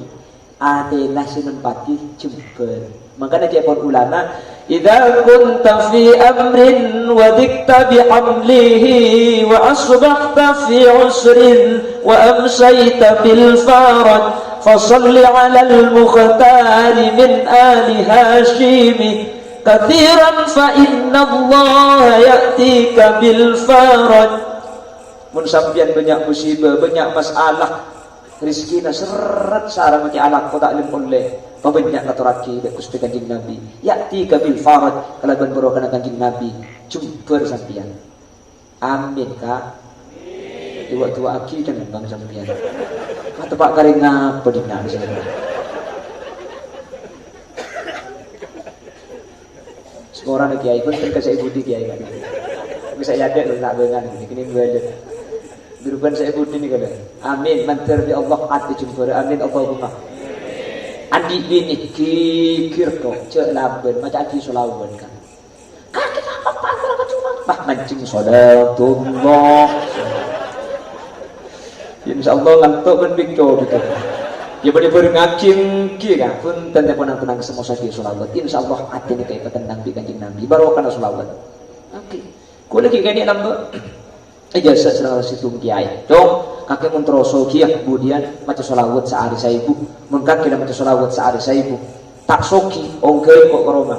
adalah sinempati jember makanya dia pun ulama idza kunta fi amrin wa dikta bi hamlihi wa asbahta fi usrin wa amsayta bil farad fasalli ala al mukhtar min ali hashimi kathiran fa inna Allah ya'tika bil faraj. Mun sampeyan banyak musibah, banyak masalah, rezeki na seret sareng mati anak ko tak lim oleh. Pabanyak katuraki dak Gusti Kanjeng Nabi. Ya'tika bil faraj kalaban boro kana Kanjeng Nabi. Jumper sampeyan. Amin ka. Tua aki dan bang sampeyan. Kata Pak Karing ngapa dina di sana. Orang kiai pun terkasih budi kiai kan. Bisa ada nak dengan ini belajar. Berupan saya budi ni kalau. Amin mantar di Allah hati jumpa. Amin Allahumma. Andi bini kikir kok cek laban macam adi solawan kan. Kaki apa kalau cuma bah mancing salatullah. Insyaallah ngantuk ben bikco gitu. Ya boleh berngacing ki kan pun tanda penang semua sakit selawat insyaallah hati ni kayak petendang di Kanjeng Nabi baru kana selawat oke ko lagi gani lambe ijazah selawat situ kiai dong kakek mun troso kiai kemudian maca selawat sehari saibu mun kakek maca selawat sehari saibu tak soki ongke kok Roma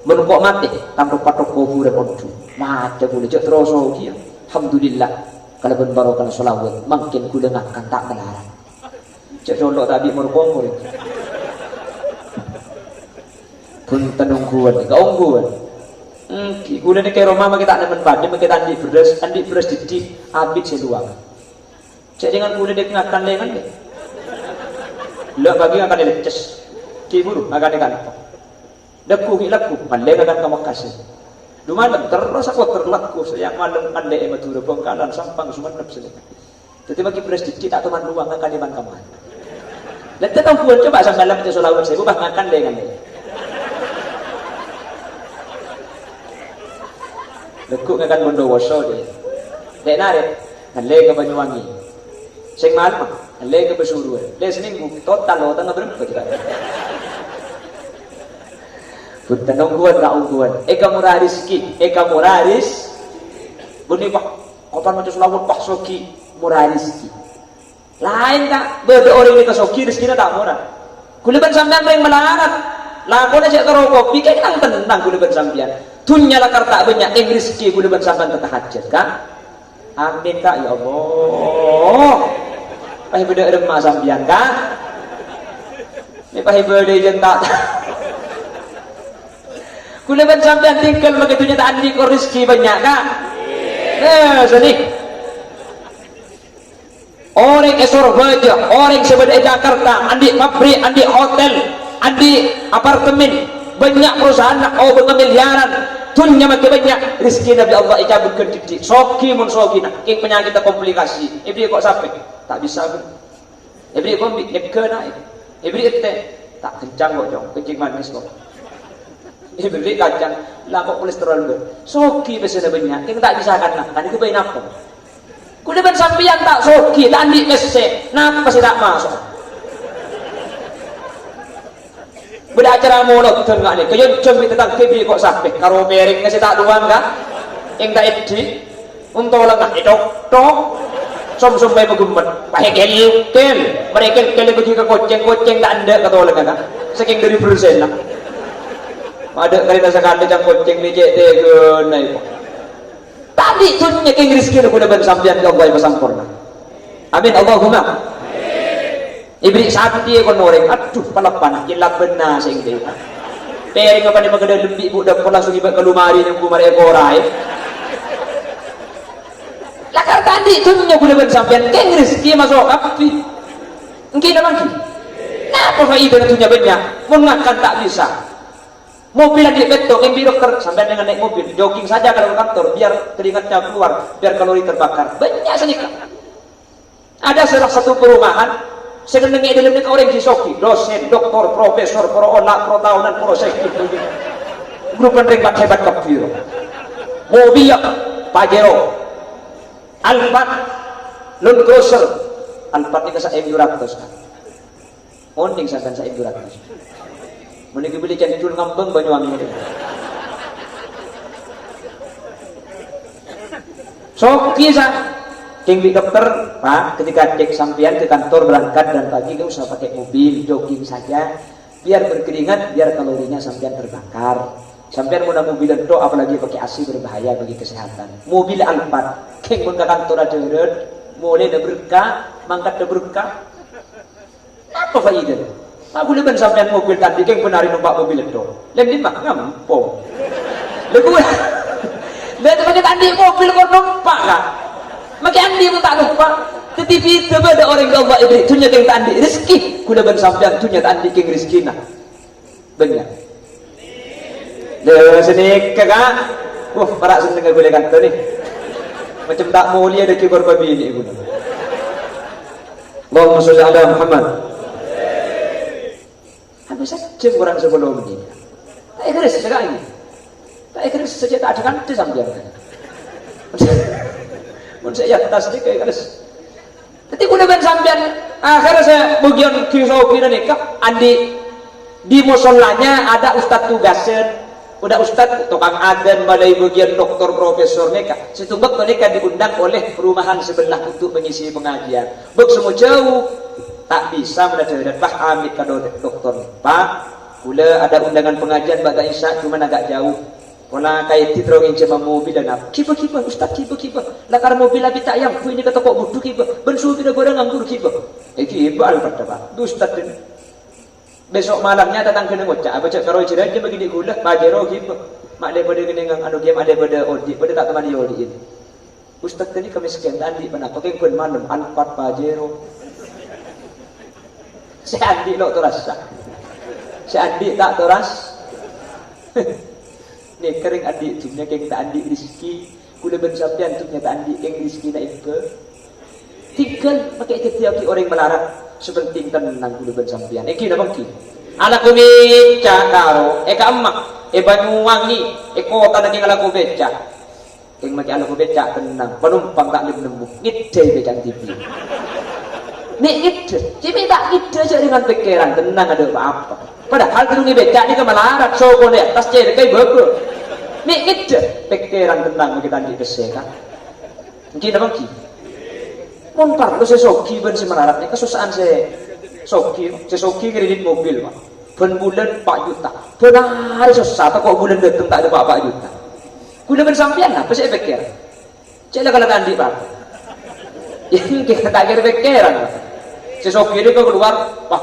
mun kok mati tanpa patok kubur podo maca boleh cek troso kiai alhamdulillah kalau ben baru kana selawat makin kula ngakan tak kelarang cek dolok tadi merkomor pun tenungguan keungguan gula ni kayak Roma kita tak nemen badai kita andi beras didik abid seluang cek dengan gula dia ngakan lengan deh lek bagi ngakan dia leces kiburu ngakan dia kan leku malah ngakan kamu kasih du malam terus aku terlaku sayang malam ande ematura bongkalan sampang sumanep sini jadi bagi beras didik tak teman luang ngakan di kamu dan tetap buat coba sampai dalam itu solawat saya ubah makan dengan dia lekuk akan Bondowoso dia dek narik dan lega Banyuwangi Sing malam le ke besuruan le seminggu total lo tengah berapa kita punten ungguan ka ungguan eka murah rezeki eka murah buni pak kapan macam selawat pak soki murah rezeki lain tak beda orang ni kasoki rezeki tak murah kuliban sampean yang melarat lakon aja karo kopi kayak nang tenang kuliban sampean tunya lakar tak banyak yang rezeki kuliban sampean terhajat kan amin kak ya Allah pahi beda remah sampean kan ni pahi beda yang tak kuliban sampean tinggal begitunya tak andi kau rezeki banyak kan sini orang ke Surabaya orang sebagai Jakarta andi pabrik andi hotel andi apartemen banyak perusahaan dengan miliaran dunia makin banyak rezeki Nabi Allah icabutkan didik soki mun soki nak penyakit komplikasi ibri kok sampai tak bisa ibri kok nyekena ibri ete tak kencang kok jong kencing manis kok ibri kacang lah kok kolesterol ber soki besar banyak yang tak bisa kan tadi kebain apa kuliban sampeyan tak soki tak andi mese napa pasti tak masuk beda acara molot tuh nggak nih kayak cembi tentang kebi kok sampai karo bering ngasih tak doang kan yang tak edi untuk lengah itu tok som bayi begumet pakai kel mereka kel pergi ke koceng tak ada kata orang kan saking dari persen lah ada kali nasa kade jang koceng ni cek tegen naik tadi tuh nyek Inggris kira kuda bersampian ke Allah yang sempurna amin Allahumma ibri sakti kon orang aduh palapan kilap benar sehingga pering apa ni magada lebih budak pun langsung ibat ke lumari yang kumari ekorai lakar tadi tu nya gula sampean keng rezeki masuk api engki naman ki napa faedah tu nya banyak mun makan tak bisa mobil di betok yang dokter sampai dengan naik mobil jogging saja kalau ke kantor biar keringatnya keluar biar kalori terbakar banyak saja ada salah satu perumahan segenengnya dalam mereka orang disoki dosen, doktor, profesor, pro onak, pro tahunan, pro sekti grup penerima hebat kafir mobil Pajero Alphard Land Cruiser Alphard ini kasa M200 kan onding sakan sa M200 meniki beli jadi cul ngambeng Banyuwangi soki sa tinggi dokter pak ketika cek sampean ke kantor berangkat dan pagi gak usah pakai mobil jogging saja biar berkeringat biar kalorinya sampean terbakar sampean mau mobil itu apalagi pakai AC berbahaya bagi kesehatan mobil Alphard keng mun ke kantor ada mulai ada berkah mangkat ada berkah apa faedah aku liban sampean mobil tadi keng penari numpak mobil itu lain lima ngampung lalu lihat pakai tadi mobil kau numpak kah maka andi pun tak lupa tetapi ada orang yang Allah ibri tunya yang tak andi rezeki kuda ban sampean tunya tak andi keng rezeki nah banyak le sini kakak para seneng boleh kata nih macam tak mulia ada kibar babi ini ibu Allahumma sholli ala Muhammad habis saja orang sebelum ini tak ikhlas cakap ini tak ikhlas saja tak ada kan itu sampean mun saya atas ni kayak keras. Tapi kuda ben sampean akhirnya saya bagian kisau kira nikah andi di musolanya ada ustad tugasen, udah ustad tukang adan balai bagian doktor profesor nikah. Situmbak nikah diundang oleh perumahan sebelah untuk mengisi pengajian. Bek semua jauh tak bisa mendadak Pak Amit kado dokter. Pak, kula ada undangan pengajian Mbak Isya cuma agak jauh. Wala kay titrongin siya mobil dan apa? Kiba ustaz kiba. Lakar mobil abi tak yang ini kata kok budu kiba. Bensu kita goreng anggur kiba. Kiba Alphard apa? Ustaz din. Besok malamnya datang ke ngocak. Apa cak karo cerita begini gula Pajero kiba. Mak daripada gini ngang anu game ada pada odi, pada tak temani odi ini. Ustaz tadi kami sekian tadi mana pakai kun malam Alphard Pajero. Si Andi lo toras. Si Andi tak toras. Nih kering adik dunia keng tak andi rezeki kula ben sampean tunya tak andi keng rezeki nak ikut tinggal pakai ketiak orang melarat sepenting tenang kula ben sampean iki napa ki ala ko beca karo ka emak Banyuwangi kota naging ala ko beca keng maki ala ko beca tenang penumpang tak nemu ngidai becang TV nih ide cimi tak ide aja dengan pikiran tenang ada apa padahal itu nih becak ini kemalarat soko nih atas jadi kayak bebe nih ide pikiran tenang kita di kesehatan mungkin apa ki mon parlo sesoki ben si melarat ini kesusahan sesoki kredit mobil pak ben bulan 4 juta benar susah kok bulan datang tak ada 4 juta kuda ben sampean apa sih pikir cila kalau tadi pak yang kita tak kira pikiran sesoki ini kok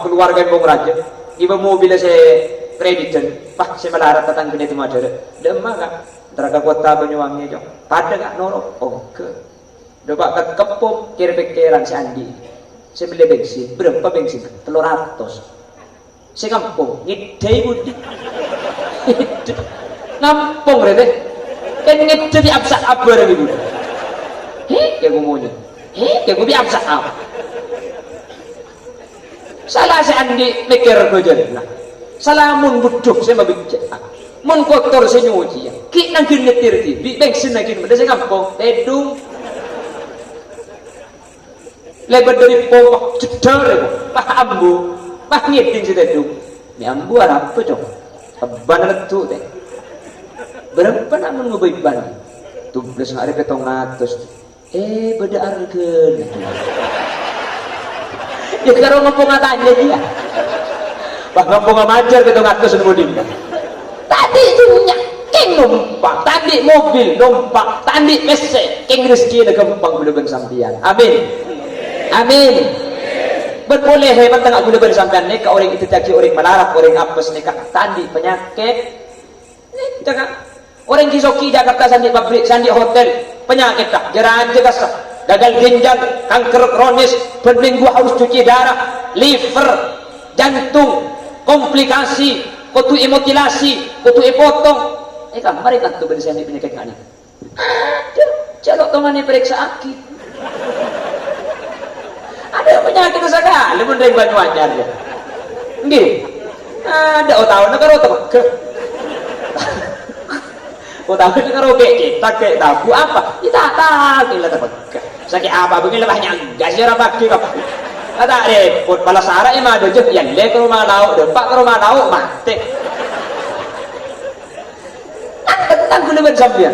keluar gembong raja ibu mobil saya kredit pak si melarat datang kena itu macam demam kan teraga kota Banyuwangi jong pada gak norok ke dopak kat kepom kira pikiran si Andi saya beli bensin berapa bensin 300 saya ngampung ngidai budi ngampung rete kan ngidai di absak apa lagi budi kayak gue maunya kayak gue di absak apa salah si Andi mikir gue jadi lah salah mun buduh saya mau bikin mun kotor saya nyuci ya ki nang ngetir di bensin lagi saya ngampung tedung lebar dari pompa jedar paham bu mah ngiding si tedung ni ambu apa cok ban letu teh berapa namun ngebaik ban tuh belas ngari petong atas beda argen ya kalau ngomong tanya dia bah ngomong ngajar petong atas ngebuding tadi punya keng numpak tadi mobil numpak tadi mesej keng rezeki ada gampang bulu sampian amin amin berboleh hebat tengah guna bersampian nika orang itu taki orang melarat orang apes nika tandi penyakit jangan orang kisoki Jakarta sandi pabrik sandi hotel penyakit tak jeraja kasar gagal ginjal kanker kronis berminggu harus cuci darah liver jantung komplikasi kutu mutilasi kutu potong kan mereka tuh bersama penyakit ngani celok tangannya periksa aki ada penyakit sekali pun dari banyak wajar ya nggih ada tahu negara otak tahu negara kita kayak tahu apa kita tahu kita dapat sakit apa begini banyak gas ya pakai apa ada repot pala sara emang ada je yang le ke rumah lauk depak ke rumah lauk mati tentang kuliban sampean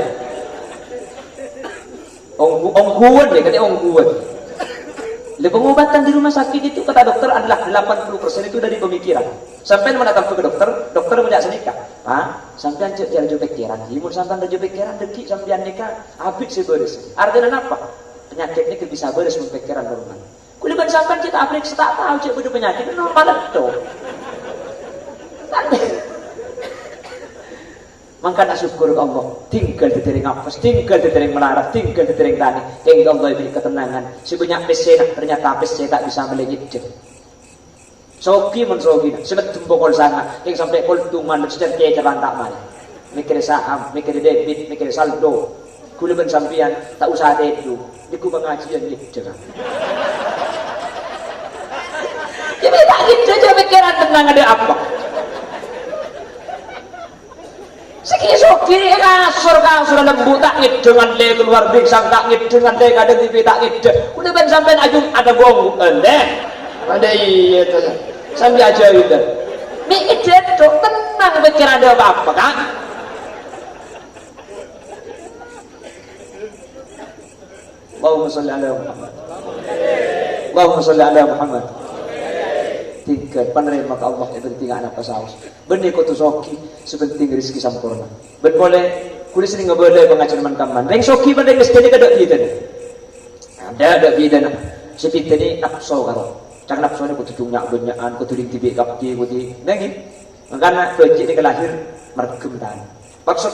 ongguan deh katanya ongguan. Pengobatan di rumah sakit itu kata dokter adalah 80% itu dari pemikiran. Sampai mendatang ke dokter punya senikah. Pak, sampean cek jalan pikiran. Ibu sampean ada pikiran deki sampean nikah habis seberes. Artinya apa? Penyakit ini bisa beres pikiran normal. Kuliban sampean kita aplik tak tahu cek bedu penyakit normal itu. Maka syukur Allah tinggal di tering apes, tinggal di tering melarat, tinggal di tering tani, tinggal Allah beri ketenangan. Sebanyak pesena ternyata pesena tak bisa melejit. Soki mensoki, sebet tumpukol sana, yang sampai kultungan sejak dia jalan tak mana. Mikir saham, mikir debit, mikir saldo. Kuliban sampian tak usah ada itu. Di kubang ngajian gitu. Jadi tak gitu aja pikiran tenang ada apa? Sekisok kiri kasur lembu tak dengan le keluar bingsang tak dengan le kadang TV tak udah ben sampai ajung ada gong ada iya tuh sambil aja itu nih ide tuh tenang pikir ada apa kan Allahumma sholli ala Muhammad Allahumma sholli ala Muhammad tiga penerima ke Allah yang penting anak pasaus benih kutu soki sepenting rezeki sempurna ben boleh kulis ini nggak boleh pengajar mantaman reng soki ben reng mesti kada bidan ada bidan seperti ini nafsu karo cak nafsu ini kutu tunyak benyaan kutu dintibik kapti kutu nengin makanya beci ini kelahir mergem tahan maksud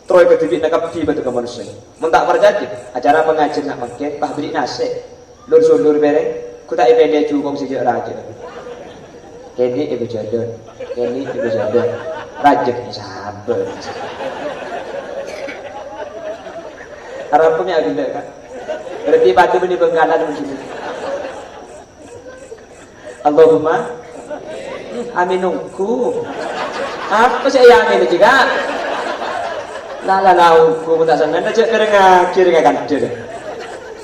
troy ketibik nak kapti batu ke manusia mentak perjadi acara pengajar nak makin bah beri nasi lur bereng kuta ipende cukong sejak raja Kini ibu jadon, rajek sabar. Harapnya agenda kan, berarti batu ini Bengkalan begini. Allahumma, aminungku. Apa sih yang ini juga? Lalau, ku tak sangat aja kira kan dia.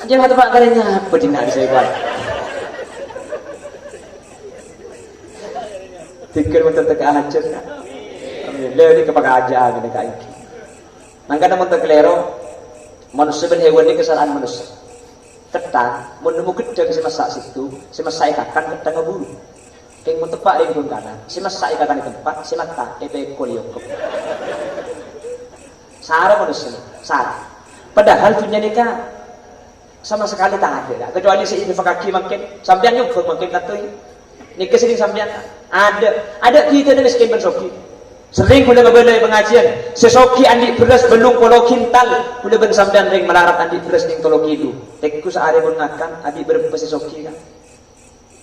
Jangan tempat kalinya, apa tidak bisa buat. Tikir mun teu ajar ka. Amin. Leuli ka pag-aaja gini ka iki. Mangkana mun teu kelero manusia ben hewan ni kesalahan manusia. Ketang mun nemu gedang si masak situ, si masak ikakan ketang ngeburu. Keng mun tepak ring kanan, si masak ikakan di tempat, si mata epe koliok. Sara manusia, sara. Padahal dunia nikah sama sekali tak ada, kecuali si ini fakaki makin sampean nyumpuk makin katui nikah sering sampean ada kita dan miskin bensoki sering guna ngebelai pengajian sesoki andi beras belum polo kintal guna ben sampean ring melarat andi beras ning tolo kidu tekku sehari pun ngakan andi berapa sesoki kan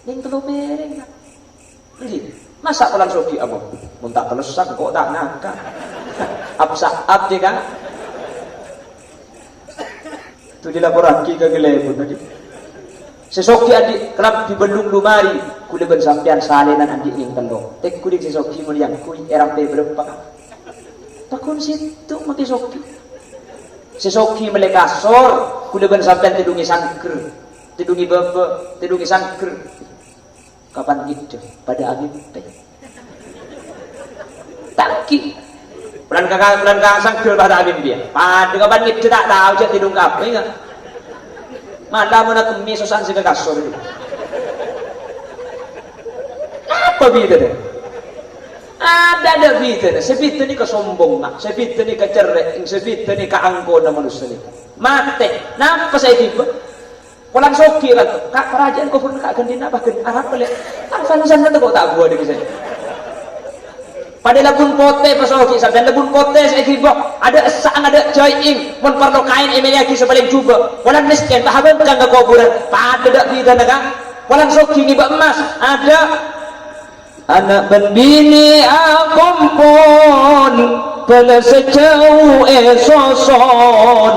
ning tolo mereng kan jadi masa pelan soki abang muntak telesak kok tak nakal absa abdi kan itu dilaporkan ke gelebun tadi. Sesoki adik kerap dibelung lumari, kuliban sampean salenan adik ning telo. Tek kudik sesoki mulian kui erampe berapa. Takun situ mati soki. Sesoki melekasor, kuliban sampean tidungi sangker, tidungi bebe, tidungi sangker. Kapan itu? Pada angin teh. Taki. Pelan kakak sangkil pada angin dia. Pada kapan itu tak tahu je tidung apa ingat. Mana mana kemi susan si kasur itu. Apa bida deh? Ada bida deh. Sebita ni kesombong nak. Sebita ni kecerek. Sebita ni keangkuh na manusia ni. Mate. Napa saya tiba? Pulang soki kan. Kak kerajaan kau pun kak gendina bahkan Arab balik. Afghanistan tu kau tak buat dia saya. Pada labun pote pasoki sampai labun pote saya kira ada sang ada join mun perlu kain emeliaki sebalik cuba walang miskin pahaban kan ke kuburan pada dak bida naga walang soki ni ba emas ada anak ben bini akumpon pada sejauh soson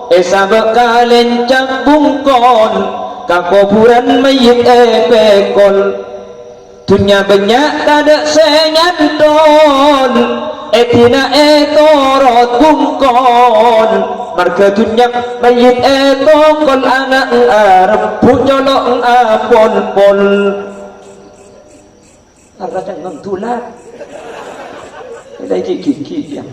esa bakalen cak bungkon ka kuburan mayit pekol dunia banyak tak ada senyandon etina etorot bungkon marga dunia mayit etokol anak arab punyolok apon pol arah ngam tulat lagi gigi yang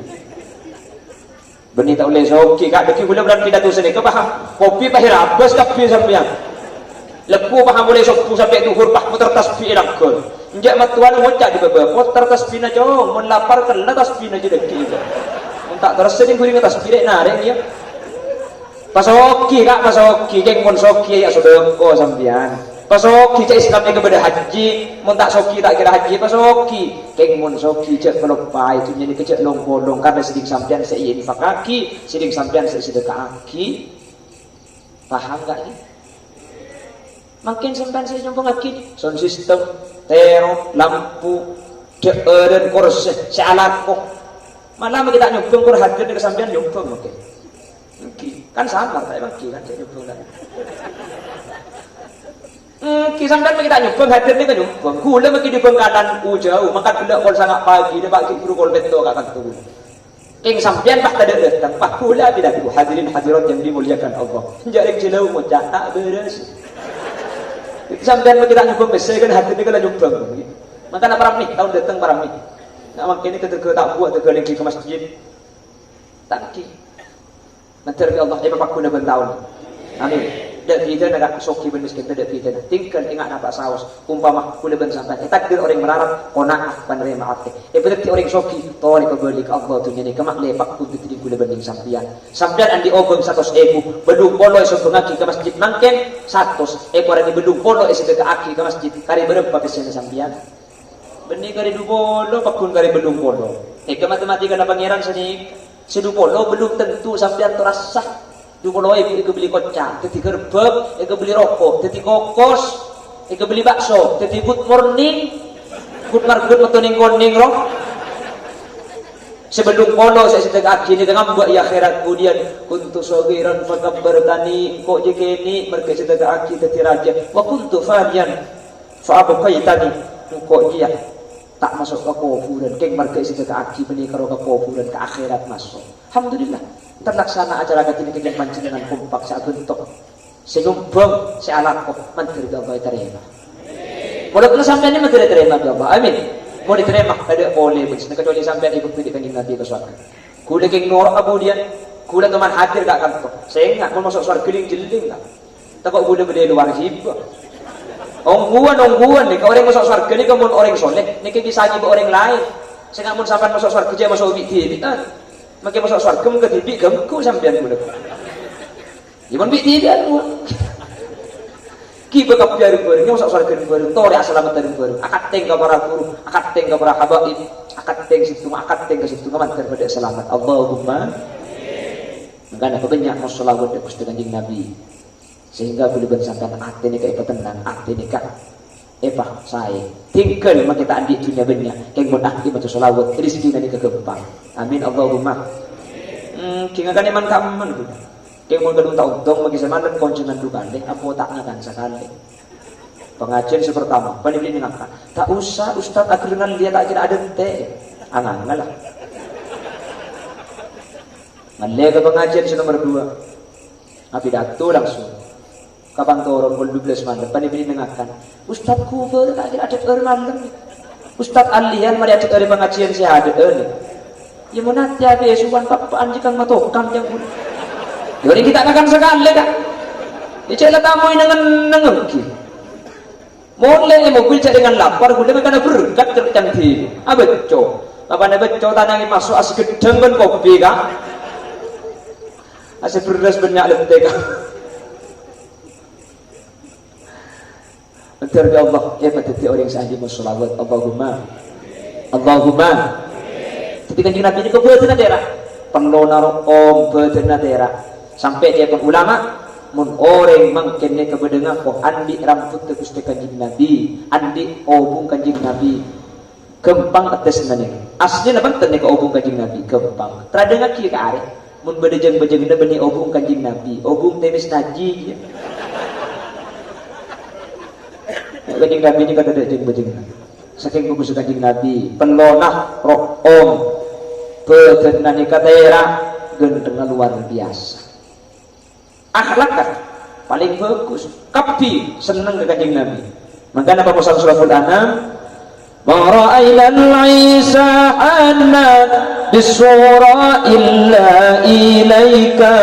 benih tak boleh soki kak deki boleh berani pidato sini kau paham kopi pahir abas tapi sampean lepu paham boleh sopu sampai duhur pah putar tasbih elakkan injak matuan ngocak di bawah putar tasbih na jauh mun lapar kena tasbih na jadi kita mun tak terus sering guring tasbih dek narik ya pasoki kak pasoki geng mun soki ya sedekah sampean pasoki cak Islam yang kepada haji mun tak soki tak kira haji pasoki geng mun soki cak pelopai itu jadi kecek long-long karena seding sampean saya infak kaki seding sampean saya sedekah kaki paham gak ni makin sampai saya nyambung lagi sound system, terong, lampu, dan kursi, sealako malah kita nyambung kur hadir di kesampian nyambung oke kan sama saya bagi kan saya nyambung lagi sampai kita nyambung hadir ni kan nyambung gula bagi di bengkalan jauh maka gula kol sangat pagi dia bagi guru kol betul akan turun king sampian pak tadi datang pak gula tidak ibu hadirin hadirat yang dimuliakan Allah jaring jauh mojak tak beres sampai kita nyumbang besar kan hati ni kalau nyumbang maka nak parang ni tahun datang parang ni nak makin ni kita tak buat kita lagi ke masjid tak ki nanti Allah bapak guna bertahun amin dak kita nak soki ben miskin dak kita tinggal ingat apa saus umpama kula ben sampai takdir orang melarat qanaah penerima hati berarti orang soki tolong kembali ke Allah tu ni kemak lepak pun di kula ben sampian andi obeng 100.000 bedung polo iso ngaki ke masjid mangken 100 orang di bedung polo iso ke aki ke masjid kari berapa pesen sampian benih kari du polo pakun kari bedung polo ke matematika na pangeran sini sedu polo belum tentu sampian terasa du polo iku beli kocak dadi gerbek iku beli rokok dadi kokos iku beli bakso dadi good morning good market metuning koning roh sebelum polo saya sedekah kini dengan buat ya akhirat kemudian kuntu sagiran fakabbartani kok jekeni mereka sedekah aki dadi raja wa kuntu fadian fa abqaitani kok dia tak masuk ke kuburan keng mereka sedekah aki beli karo ke kuburan ke akhirat masuk alhamdulillah terlaksana acara kini kejadian mancing dengan kompak saat bentuk senyumbang sealat kok menteri Allah terima walaupun sampai ini menteri terima Allah amin Mau diterima, ada boleh. Kecuali sampai ikut pilih kanjeng Nabi ke surga. Kuda keng norak kemudian, kuda teman hadir gak kantor. Saya ingat mau masuk surga keling jeling lah. Takut kuda berdiri luar hibah. Ongguan nih, kalau orang masuk surga ni kamu orang soleh, ni kisah ibu orang lain. Saya nggak mau sampai masuk surga je masuk ubi tibi kan. Makin masuk surga mungkin tibi gemku sampean kuda. Jangan ubi tibi anu. Kiba kapiar baru, ni masuk surga baru. Tori asalamat dari baru. Akad teng para guru, akad teng para habaib, akad teng ke situ kaman daripada selamat. Allahumma. Maka ada banyak masalawat di pustakaan kanjeng Nabi. Sehingga boleh bensangkan hati ni kayak tenang, hati ni kak saya tinggal maka kita andi dunia benya kayak mau aktif baca salawat rezeki nanti kegempang amin Allahumma kira kan iman kaman kayak mau gedung tahu dong bagi semalam konsumen dukan deh apa tak ngakan sekali pengajian pertama paling ini ngangkat tak usah ustaz akhirnya dia tak kira ada teh angan lah ngalle ke pengajian nomor 2 api datu langsung kapan turun pukul 12 malam paling ini ngangkat ustaz kubur tak kira ada malam ustaz alian mari ada dari pengajian saya ada ya mau nanti ada suan papaan jika matokam yang jadi kita akan sekali kan dicela tamu dengan nengengki mulai mobil cek dengan lapar boleh makan berkat tercantik beco apa beco tanah masuk asik gedeng kan kopi kan asik beras banyak lebih kan Betul ya Allah, ya betul orang sahih bersolawat Allahumma. Tapi kanjeng Nabi ini kebetulan daerah, perlu naruh betul daerah. Sampai dia pun ulama, mun orang mangkene kebedengan kok andi rambut ke Gusti kanjeng Nabi, andi obung kanjeng Nabi, kempang atas nane. Asli apa tene ke obung kanjeng Nabi kempang. Tradenga kieu ka are, mun bedejeng-bejengna beni obung kanjeng Nabi, obung temis naji. Kanjeng Nabi ini kata dejeng-bejeng saking bagus kanjeng Nabi pelonah roh bedenani katera gendeng luar biasa akhlak kan paling bagus kapi seneng ke kanjeng Nabi makanya apa pesan surah Al-An'am mara'aina al-Isa annat bisura illa ilaika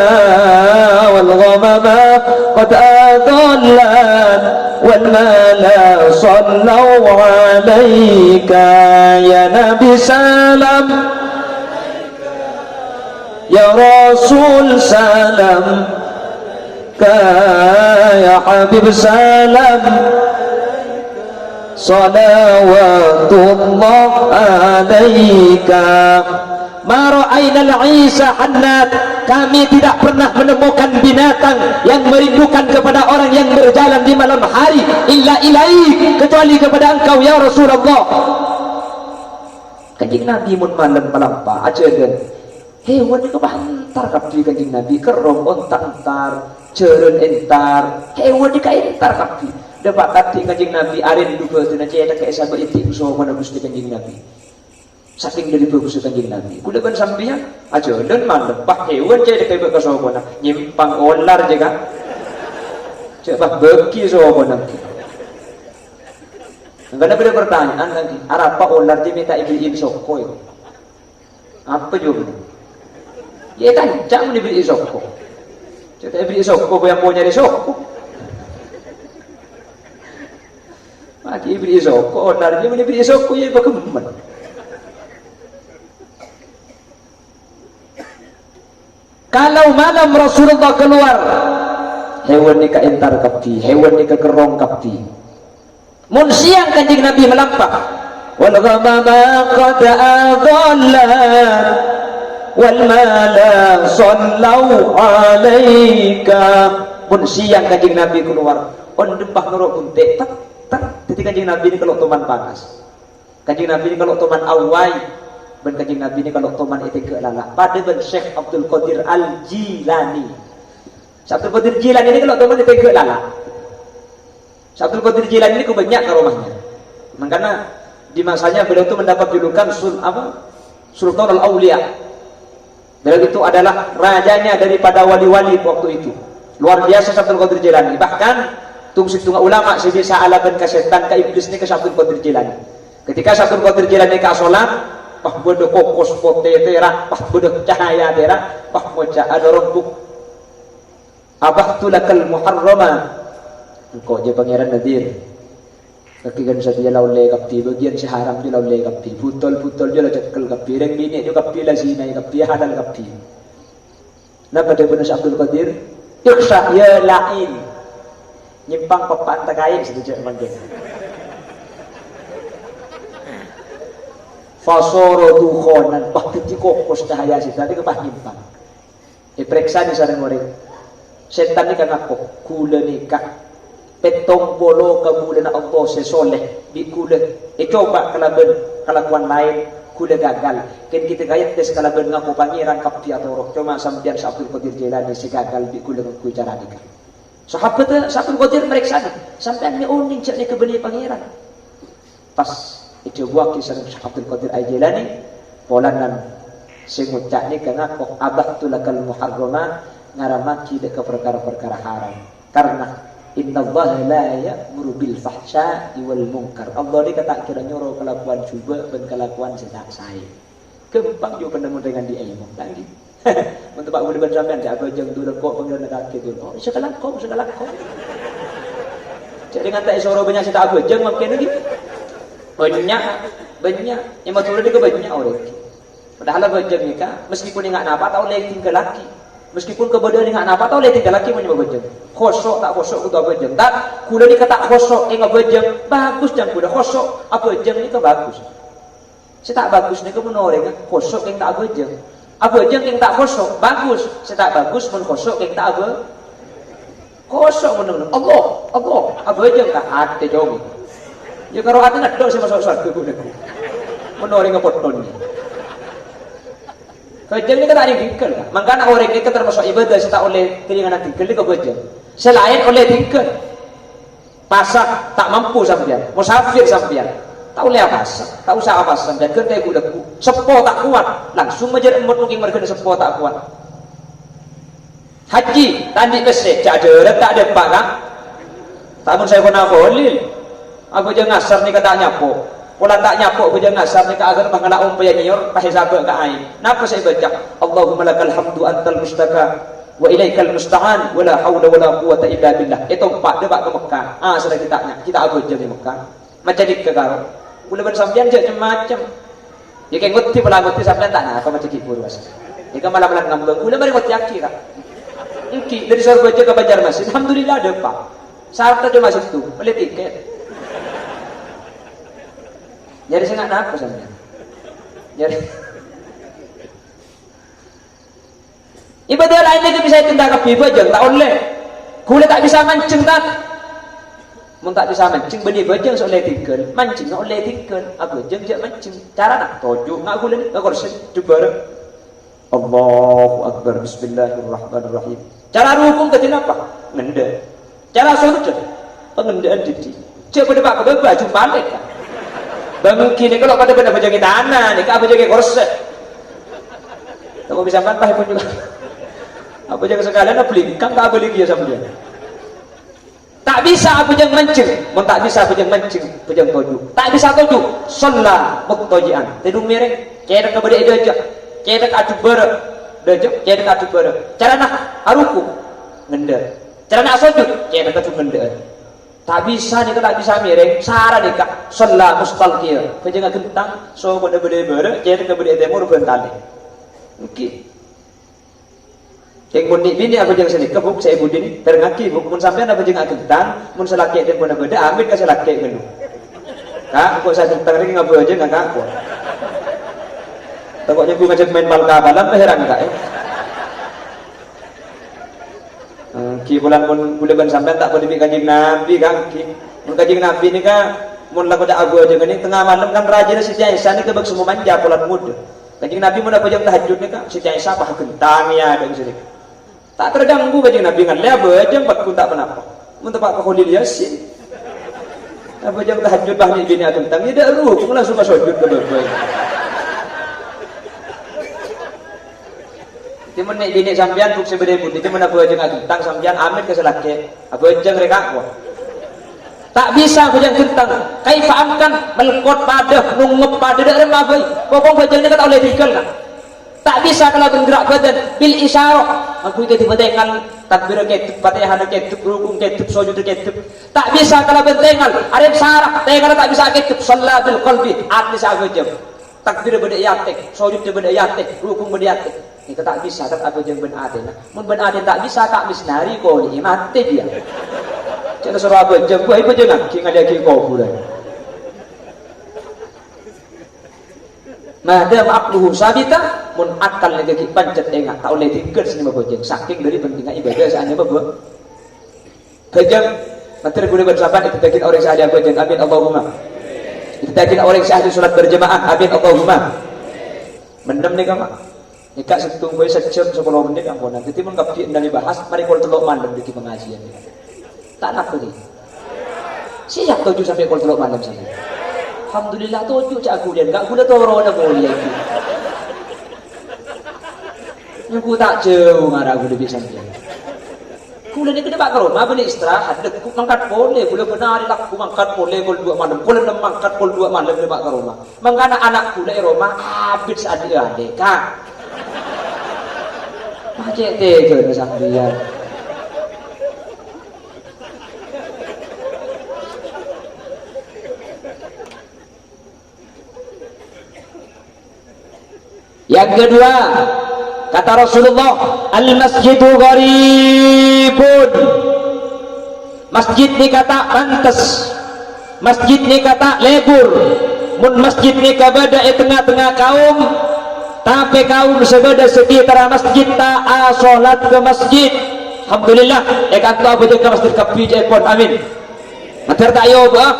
wal ghamama qad adallan wal mala sallu alaika ya Nabi salam ya Rasul salam ya Habib salam salawatullah alaika ma ra'ainal Isa hannat kami tidak pernah menemukan binatang yang merindukan kepada orang yang berjalan di malam hari illa ilaik kecuali kepada engkau ya Rasulullah. Kanjeng Nabi mun malam melampa aja dan hewan itu bantar kabdi kanjeng Nabi kerong ontak entar jeren entar hewan itu entar kabdi dapat kati kanjeng Nabi arin duga tuna ceta kayak sahabat itu so mana gusti kanjeng Nabi saking dari bagus kanjeng Nabi kuda kan sambian aja dan malam pak hewan ceta kayak bekas so mana nyimpang olar juga coba beki so mana enggak ada pertanyaan lagi apa olar dia minta ibu-ibu sokoi apa jawabnya ya kan jangan diberi soko ceta ibu soko yang mau nyari soko mati ibri soko onar dia ibri soko ya bagaimana kalau malam Rasulullah keluar hewan ni entar kapti hewan ni kerong kapti mun siang kanjeng Nabi melampak wal ghamama qad adalla wal mala sallu alaika mun siang kanjeng Nabi keluar on dempah nuruk bunte ketika kanjeng Nabi ini kalau teman panas kanjeng Nabi ini kalau teman awai dan kanjeng Nabi ini kalau teman itu ke lala pada ben Syekh Abdul Qadir Al-Jilani Syekh Abdul Qadir Jilani ini kalau teman itu ke lala Syekh Abdul Qadir Jilani ini kebanyak ke rumahnya makanya di masanya beliau itu mendapat julukan Sultan Al-Aulia beliau itu adalah rajanya daripada wali-wali waktu itu luar biasa Syekh Abdul Qadir Jilani bahkan tunggu ulama sebisa ala ben ke setan ke iblis ni ke Syekh Abdul Qadir Jilani Ketika Abdul Qadir Jilani ka salat, pah bodo kokos pote tera, pah bodo cahaya tera, pah moca ada rombuk. Abahtu lakal muharrama. Engkau je pangeran Nadir. Kakigan sa dia laulay kapti, bagian si haram dia laulay kapti, putol-putol dia cekal kapti, reng bini dia kapti lah sinay kapti, hadal kapti. Napa dia benar Abdul Qadir? Ikhsa ya lain. Nyimpang papan tagay setuju manggil. Fasoro dukhonan, bah kiti kokos cahaya sih, tadi kepah nyimpang. Diperiksa di sarang orang. Setan ni kan aku, kula nikah. Petong bolo kabulan Allah sesoleh di kula coba kelakuan lain kula gagal kan kita gayat tes kelakuan ngaku pangeran kapti atau roh cuma sampean Abdul Qadir Jilani segagal di kula ngaku cara nikah sahabat Abdul Qadir meriksa sampean ni uning cak ni kebeni pangeran pas itu buat kisah Abdul Qadir Jilani polanan sengucak ni kan aku abahtu lakal muharrama ngaramaki dek perkara-perkara haram karena Inna Allah la ya'muru bil fahsya'i wal munkar. Allah ni kata kira nyuruh kelakuan cuba dan kelakuan sedak saya. Kempang juga penemu dengan di ilmu lagi. Untuk Pak boleh bersampean dia apa jeng dulu kok panggil nak kaki dulu. Oh, sekalak kok. Jadi dengan tak suruh banyak sedak apa jeng makin lagi. Banyak. Yang matur ni ke banyak orang. Padahal apa jeng ni kan meskipun enggak napa tahu lagi tinggal laki. Meskipun kebodohan enggak napa tahu lagi tinggal laki menyebab bejeng. Khosok tak khosok udah bejeng. Tak kula ni kata khosok enggak bejeng. Bagus jang kuda khosok apa bejeng ni ke bagus. Saya tak bagus ni ke menoreng khosok yang tak bejeng. Apa bejeng yang tak khosok bagus. Saya tak bagus men khosok yang tak apa. Khosok menung. Allah. Apa bejeng tak ate jauh. Ya karo ate nak dok saya masuk surga kuda. Menoreng poton ni. Kejeng ni kata ada tingkal. Maka orang ni termasuk ibadah tak oleh keringanan tingkal ni kejeng. Selain oleh tingkal, pasak tak mampu sampean, musafir sampean, tak oleh apa? Tak usah apa sampean. Kerja aku leku, sepo tak kuat, langsung menjadi emut mungkin mereka sepo tak kuat. Haji tadi besek, tak ada pak kan? Tamun saya kena boleh. Aku jangan ngasar ni katanya po. Pola tak nyapuk bujang ngasar ni ka agar pangala umpaya nyor pahisabak ka ai. Napa saya baca? Allahumma lakal hamdu antal mustaka wa ilaikal musta'an wala haula wala quwata illa billah. Itu pak dia ke Mekah. Sudah kita aku je di Mekah. Macam dik ke karo. Kula ben sampean je macam. Ya kayak nguti pala nguti sampean tak nah apa macam kipu ruas. Ya ka malam-malam ngambung. Kula mari nguti akira. Iki dari surga je ke Banjarmasin. Alhamdulillah ada pak. Syarat aja masuk tu. Beli tiket. Jadi saya nggak apa sampean. Jadi ibadah lain lagi bisa tindak ke bajang tak oleh. Kulit tak bisa mancing tak. Mun tak bisa mancing beni bajang oleh tinggal. Mancing oleh tinggal. Apa jeng je mancing. Cara nak tojuk nggak kulit nggak korsen. Coba. Allahu Akbar. Bismillahirrahmanirrahim. Cara rukun ketin apa? Ngende. Cara sujud pengendaan diri. Coba depak ke baju balik. Mungkin ni kalau pada benda berjaga tanah ni, apa jaga korset. Tak bisa mantah pun juga. Apa jaga sekalian apa lingkang tak boleh dia sama dia. Tak bisa apa jangan mancing, tak bisa apa jangan mancing, apa jangan toju. Tak bisa toju, solat muktojian. Tidung miring, cedek kepada dia aja, cedek adu ber, cedek adu ber. Cara nak haruku, ngender. Cara nak sujud, cedek adu ngender. Tak bisa ni tak bisa miring, sara ni kak, solat mustalqiyah. Jangan kentang, so pada berde, cedek kepada dia mur bentale. Okey. Yang pun bini apa jangan sini kebuk saya budi ni terngaki buk mun sampean apa jangan kentang mun selaki dia pun beda ambil ke selaki dulu. Kak, kok saya kentang ni ngapa aja enggak kak. Takutnya gue ngajak main balka balam heran kak. Ki bulan mun bulan sampean tak boleh kanjeng Nabi kan ki. Mun kanjeng Nabi ni kan mun lagu dak abu aja ni tengah malam kan raja si Aisyah ni kebek semua manja bulan muda. Kanjeng Nabi mun apa jam tahajud ni kan si Aisyah bah kentang ya ada sini. Tak terganggu kanjeng Nabi kan leba jam bakun tak kenapa. Mun tempat Khalil Yasin. Apa jam tahajud bah ni bini kentang ni dak ruh langsung masuk sujud ke bawah. Timun nek bini sampean buk sebede budi timun apa jeng kentang sampean amit ke selake. Apa jeng reka kuat. Tak bisa bujang tentang kaifa amkan melkot pada nungep pada dari mabai pokok bujang ni kata oleh tinggal kan. Tak bisa kalau bergerak badan bil isyarah. Aku itu dibentengan takbir ketep fatihah ketep rukun ketep sujud ketep. Tak bisa kalau bentengan arif sarah tengal tak bisa ketep shalla bil qalbi arti sagejam. Takbir beda yatek, sujud beda yatek, rukun beda yatek. Itu tak bisa tak aku jeung ben aden. Mun ben aden tak bisa tak misnari ko ni mati dia. Jangan suruh apa jam buat apa jangan king ada king kau pula. Madam akluhu sabita mun akal lagi pancet enggak tak oleh tinggal sini bapak jeng saking dari pentingnya ibadah seandainya bapak. Kejam materi boleh bersahabat itu takin orang sahadi aku jeng amin Allahumma. Itu takin orang sahadi salat berjemaah amin Allahumma. Mendem nih kamu. Nikah setung boy sejam 10 menit ampunan. Jadi mun kapi ndali bahas mari kol telok malam di pengajian. Tak nak pergi. Siap 7 sampai kol telok malam sana. Alhamdulillah 7 cak aku dia. Enggak guna tu orang boleh itu. Aku tak jauh ngarah aku lebih sampai. Kula ni kena bakar rumah beli istirahat. Aku mangkat boleh. Kula benar lah aku mangkat boleh kol 2 malam. Kula nak mangkat kol 2 malam di bakar rumah. Mangkana anak kula di rumah habis adik-adik kak. Macam tega ni sambil. Yang kedua, kata Rasulullah, al-masjidu gharibun. Masjid ni kata pantes. Masjid ni kata lebur. Mun masjid ni kabada tengah-tengah kaum, tapi kaum sebeda sekitar masjid tak salat ke masjid. Alhamdulillah, kata apa je ke masjid kapi je pun amin. Mater tak yo ba?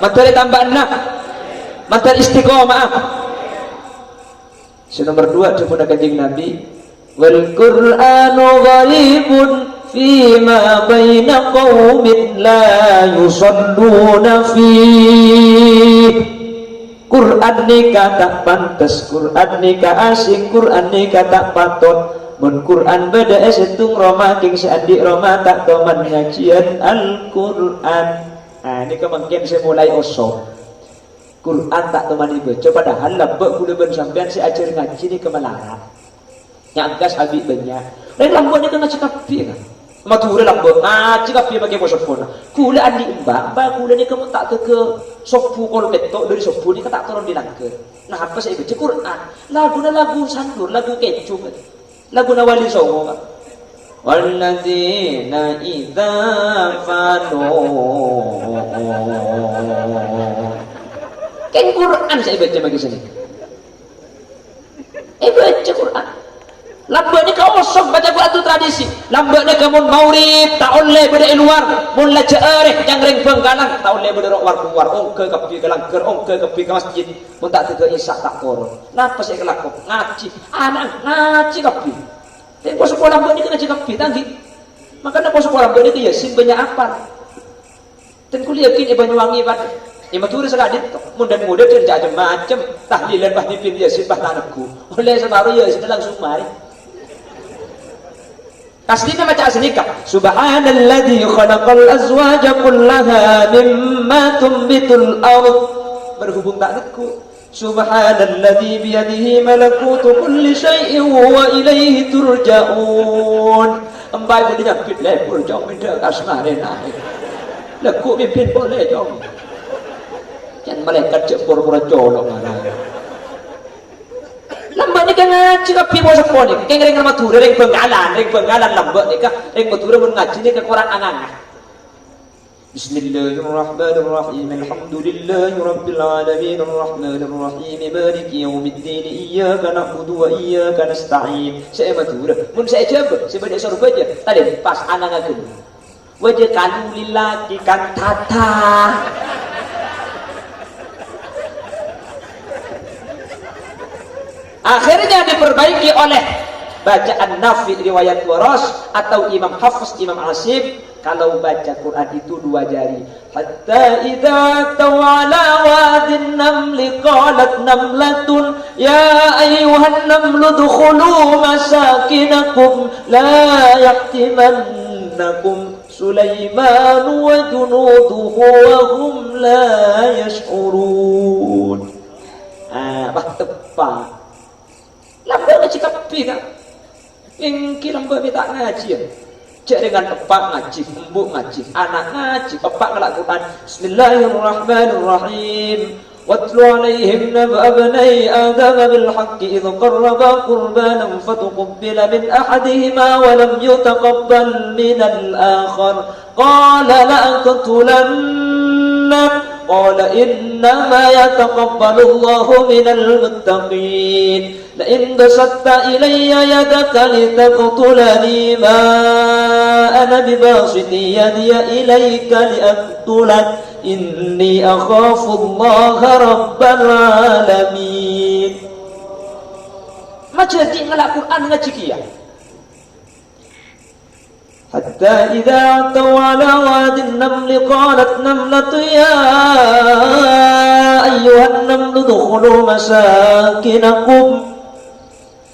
Mater tambah nak. Mater istiqomah. Nomor 2 cuma kanjeng Nabi wal Qur'anu gharibun fima baina qaumin la yusalluna fi. Quran ni kata pantes, Quran ni ka asing, Quran ni kata patut. Mun Quran beda setung Roma king seadik Roma tak toman ngajian Al-Quran. Nah ini kemungkinan saya mulai osok Quran tak temani baca padahal lambak kula ben sampean si ajar ngaji ni ke Melarat. Nyangkas habis banyak. Lain lambak ni kena cakap pi kan. Mature lambak ngaji kapi bagi posofona. Kula andi mbak kula ni kamu tak ke sofu kol ketok dari sofu ni tak turun di langker. Nah apa saya baca Quran? Lagu sandur, lagu kecu kan. Lagu Nawali Songo kan. Walladzina idza fanu kan Quran saya baca bagi sini. Baca Quran. Lambat ni kau osok baca Quran tu tradisi. Lambat ni kamu maurib tak oleh pada luar. Mun la ceereh jangring penggalang tak oleh pada war keluar. Ong ke kapi ke langker, ong ke kapi ke masjid. Mun tak tega isyak tak turun. Napa saya kelakon? Ngaji. Anak ngaji kapi. Tapi kau sekolah lambat ni kena ngaji kapi tanggi. Makanya kau sekolah lambat ni ke yasin banyak apa? Dan kuliah yakin Banyuwangi pada matur sekali mudah-mudah kerja macam tahlilan bah nipin yasin bah tanahku oleh sebaru yasin langsung mari aslinya macam aslikah subhanalladzi khalaqal azwaja kullaha mimma tumbitul ardh berhubung takku subhanalladzi biyadihi malakutu kulli syai'in wa ilaihi turja'un embai boleh nyapit lebur jom minta kasmare naik lekuk mimpin boleh jom yang malaikat cek pura-pura colok mana lambat ni kan ngaji kapi bos sepon ni kan ring matur ring penggalan lambat ni kan ring matur mun ngaji ni ke Quran angan Bismillahirrahmanirrahim alhamdulillahi rabbil alamin arrahmanir rahim maliki yaumiddin iyyaka na'budu wa iyyaka nasta'in saya matur mun saya jawab sebagai suruh baca tadi pas angan-angan wajah kalu lillahi kan tata akhirnya diperbaiki oleh bacaan Nafi riwayat Waras atau Imam Hafiz Imam Asim kalau baca Quran itu 2 jari hatta idza tawala wadin namli qalat namlatun ya ayyuhan namlu dukhulu masakinakum la yaqtimannakum Sulaiman wa junuduhu wa hum la yash'urun. Bah tepat. Lambat ngaji kapi kan? Yang lambat ni tak ngaji. Cek dengan tepat ngaji, embuk ngaji, anak ngaji, bapak ngelak Quran. Bismillahirrahmanirrahim. واتل عليهم نبأ بني آدم بالحق إذ قربا قربانا فتقبل من أحدهما ولم يتقبل من الآخر قال لأقتلنك قال إنما يتقبل الله من المتقين لئن بسطت إلي يدك لتقتلني ما أنا بباسط يدي إليك لأقتلك Inni akhafullaha rabbal alamin. Macam di ngelak Quran ngaji kia. Hatta idza ataw ala wadin namli qalat namlatu ya ayyuhan namlu dukhulu masakinakum.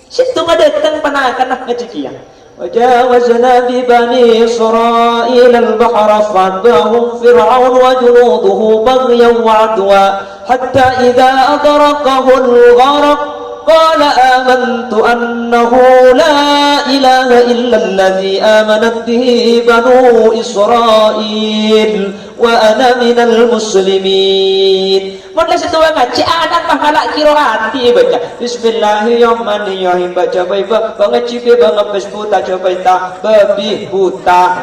Situ ngadatang panakan ngaji kia. وجاوزنا ببني إسرائيل البحر فأتبعهم فرعون وجنوده بغيا وعدوا حتى إذا أدركه الغرق قال آمنت أنه لا إله إلا الذي آمنت به بنو إسرائيل وأنا من المسلمين. Mula situ ngaji anak pahala kiroan di baca Bismillahirrahmanirrahim baca baik ngaji be ngapes buta coba ta babi buta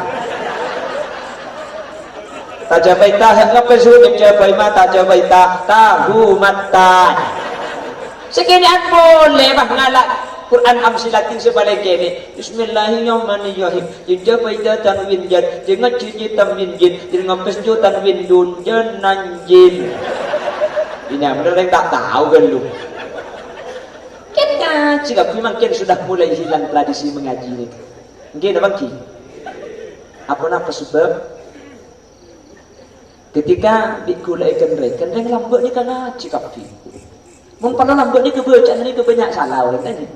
taja baik ta ngapes udik coba mata coba ta tahu mata sekian boleh bah ngalak Quran amsilatin sebalik ini Bismillahirrahmanirrahim jinja baida tanwin jan jangan jinji tanwin jin jangan ngapes ju tanwin dun jenan jin. Ini benar yang tak tahu kan lu. Kan ngaji tapi mungkin sudah mulai hilang tradisi mengaji ini. Mungkin apa ki? Apa sebab? Ketika dikulai kenreng lambat ni kan ngaji tapi. Mun pada lambat ni kebacaan ni kebanyak salah orang tadi.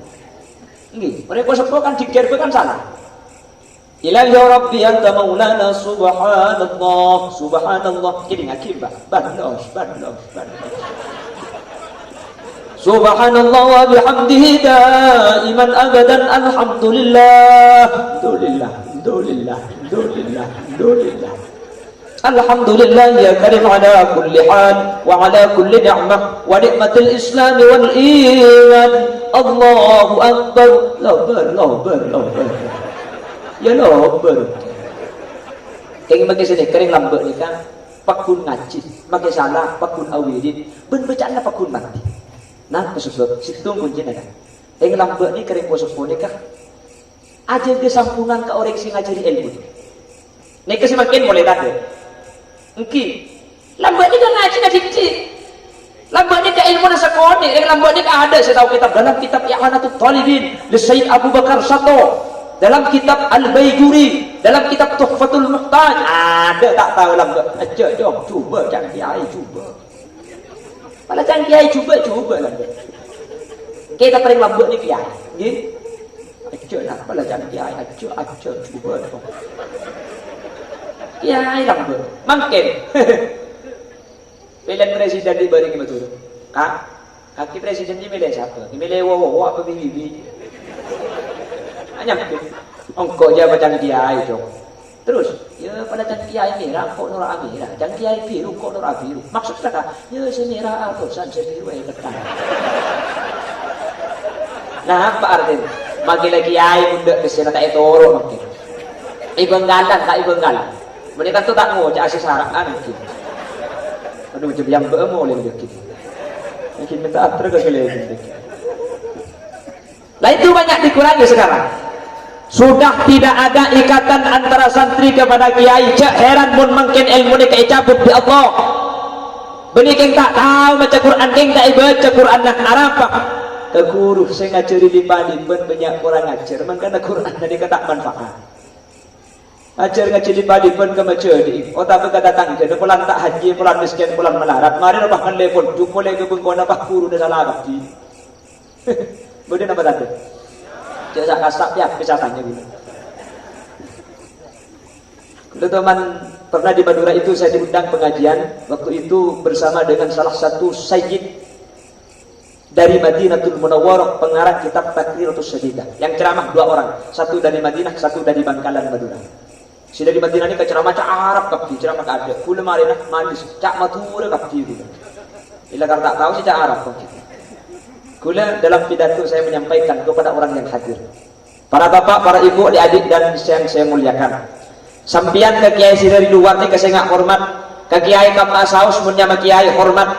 Nggih, mereka sebut kan dikir kan salah. Ilahi Rabbi anta maulana subhanallah subhanallah kini ngaji bah bandos subhanallah wa bihamdihi daiman abadan alhamdulillah alhamdulillah ya karim ala kulli hal wa ala kulli ni'mah wa ni'matil islam wal iman Allahu akbar Allah ya loh ber keng bagi sini kering lambat ni kan pakun ngaji makai salah pakun awidin ben bacaan pakun mati nah sebab situ kuncinya kan keng lambat ni kering bosok boneka aja ke sampungan ke orang sing ngajari ilmu ni ke semakin boleh tadi engki lambat ni kan ngaji lambat ni ke ilmu nasa kone lambat ni ada saya tahu kitab dalam kitab I'anatul Talibin li Sayyid Abu Bakar Sato dalam kitab Al-Baijuri, dalam kitab Tuhfatul Muhtaj ada tak tahu lambat. Ajak jom cuba jangan kiai cuba. Kalau jangan kiai cuba lambat. Kita paling lambat ni kiai. Nggih. Ajak lah kalau jangan kiai ajak cuba dong. Kiai lambat. Mungkin. Pilihan presiden diberi betul. Kaki presiden ni milih siapa? Milih wo apa bibi? Hanya ongkok dia macam kiai dong. Terus, ya pada jangan kiai merah kok norak merah, jangan kiai biru kok norak biru. Maksud kata, ya semerah atusan sebiru ketan. Nah, apa artinya? Magi lagi kiai bunda kesana tak etoro makin. Ibenggalan tak ibenggalan. Mereka tu tak mau cak sesarakan mungkin. Aduh, jam yang beremo oleh mungkin. Mungkin minta atur ke kalian. Lah itu banyak dikurangi sekarang. Sudah tidak ada ikatan antara santri kepada kiai. Cak heran pun mungkin ilmu ni kaya cabut di Allah. Beni keng tak tahu baca Quran, keng tak baca Quran nak arafah. Ke guru saya ngajari di Padin pun banyak orang ngajar. Makanya Quran tadi kata manfaat. Ajar ngaji di Padin pun ke maceri. Oh tapi kata tangga. Pulang tak haji, pulang miskin, pulang melarat. Mari nak telepon. Jumpa lagi bengkona pak guru dah salah abdi. Boleh nama tadi? Jangan kasar ya, bisa tanya dulu. Teman-teman, pernah di Madura itu saya diundang pengajian, waktu itu bersama dengan salah satu sayyid dari Madinatul Munawwarah, pengarang kitab Takriratus Syadidah, yang ceramah 2 orang, satu dari Madinah, satu dari Bangkalan Madura. Si dari Madinah ini ke ceramah cak Arab kapti, ceramah ada kula marina manis cak Madura kapti gitu. Bila kalau tak tahu si cak Arab kapti. Kula dalam pidato saya menyampaikan kepada orang yang hadir, para bapak, para ibu, adik-adik dan yang saya muliakan, sampian ke kiai si dari luar ni saya ngak hormat, ke kiai kama saus munya ma kiai hormat,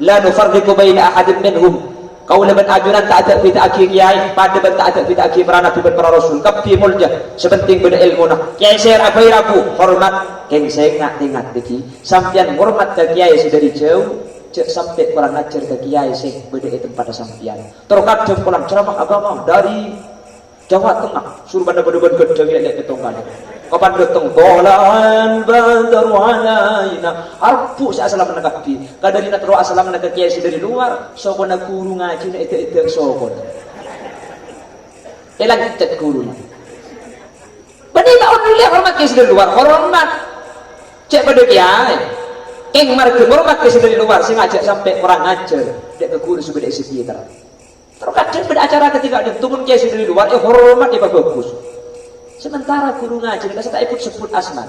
la nufarriqu baina ahadin minhum. Kau lebat ajunan tak ada beda aki kiai, pada tak ada beda aki para nabi dan para rasul. Kapti mulja sepenting beda ilmu nak. Kiai saya abai rabu hormat, keng saya ngak tingat deki. Sampian hormat ke kiai si dari jauh, cek sampai kurang ajar ke kiai saya beda itu pada sampian. Terkadang pulang ceramah agama dari Jawa Tengah, suruh pada-pada gedeng lihat ketongkan. Kapan datang tolan bandaru alaina arpu sa asalam nagapi kadari na tro asalam nagakiya si dari luar soko na guru ngaji na ite soko elang tet guru na bani na on lihat hormat kiai si dari luar hormat cek pada kiai eng marke hormat kiai si dari luar sing ngajak sampai orang ngajar dek ke guru subede isi piye terkadang pada acara ketika ada tumun kiai si dari luar hormat dia bagus. Sementara guru ngaji kita tak ikut sebut asma.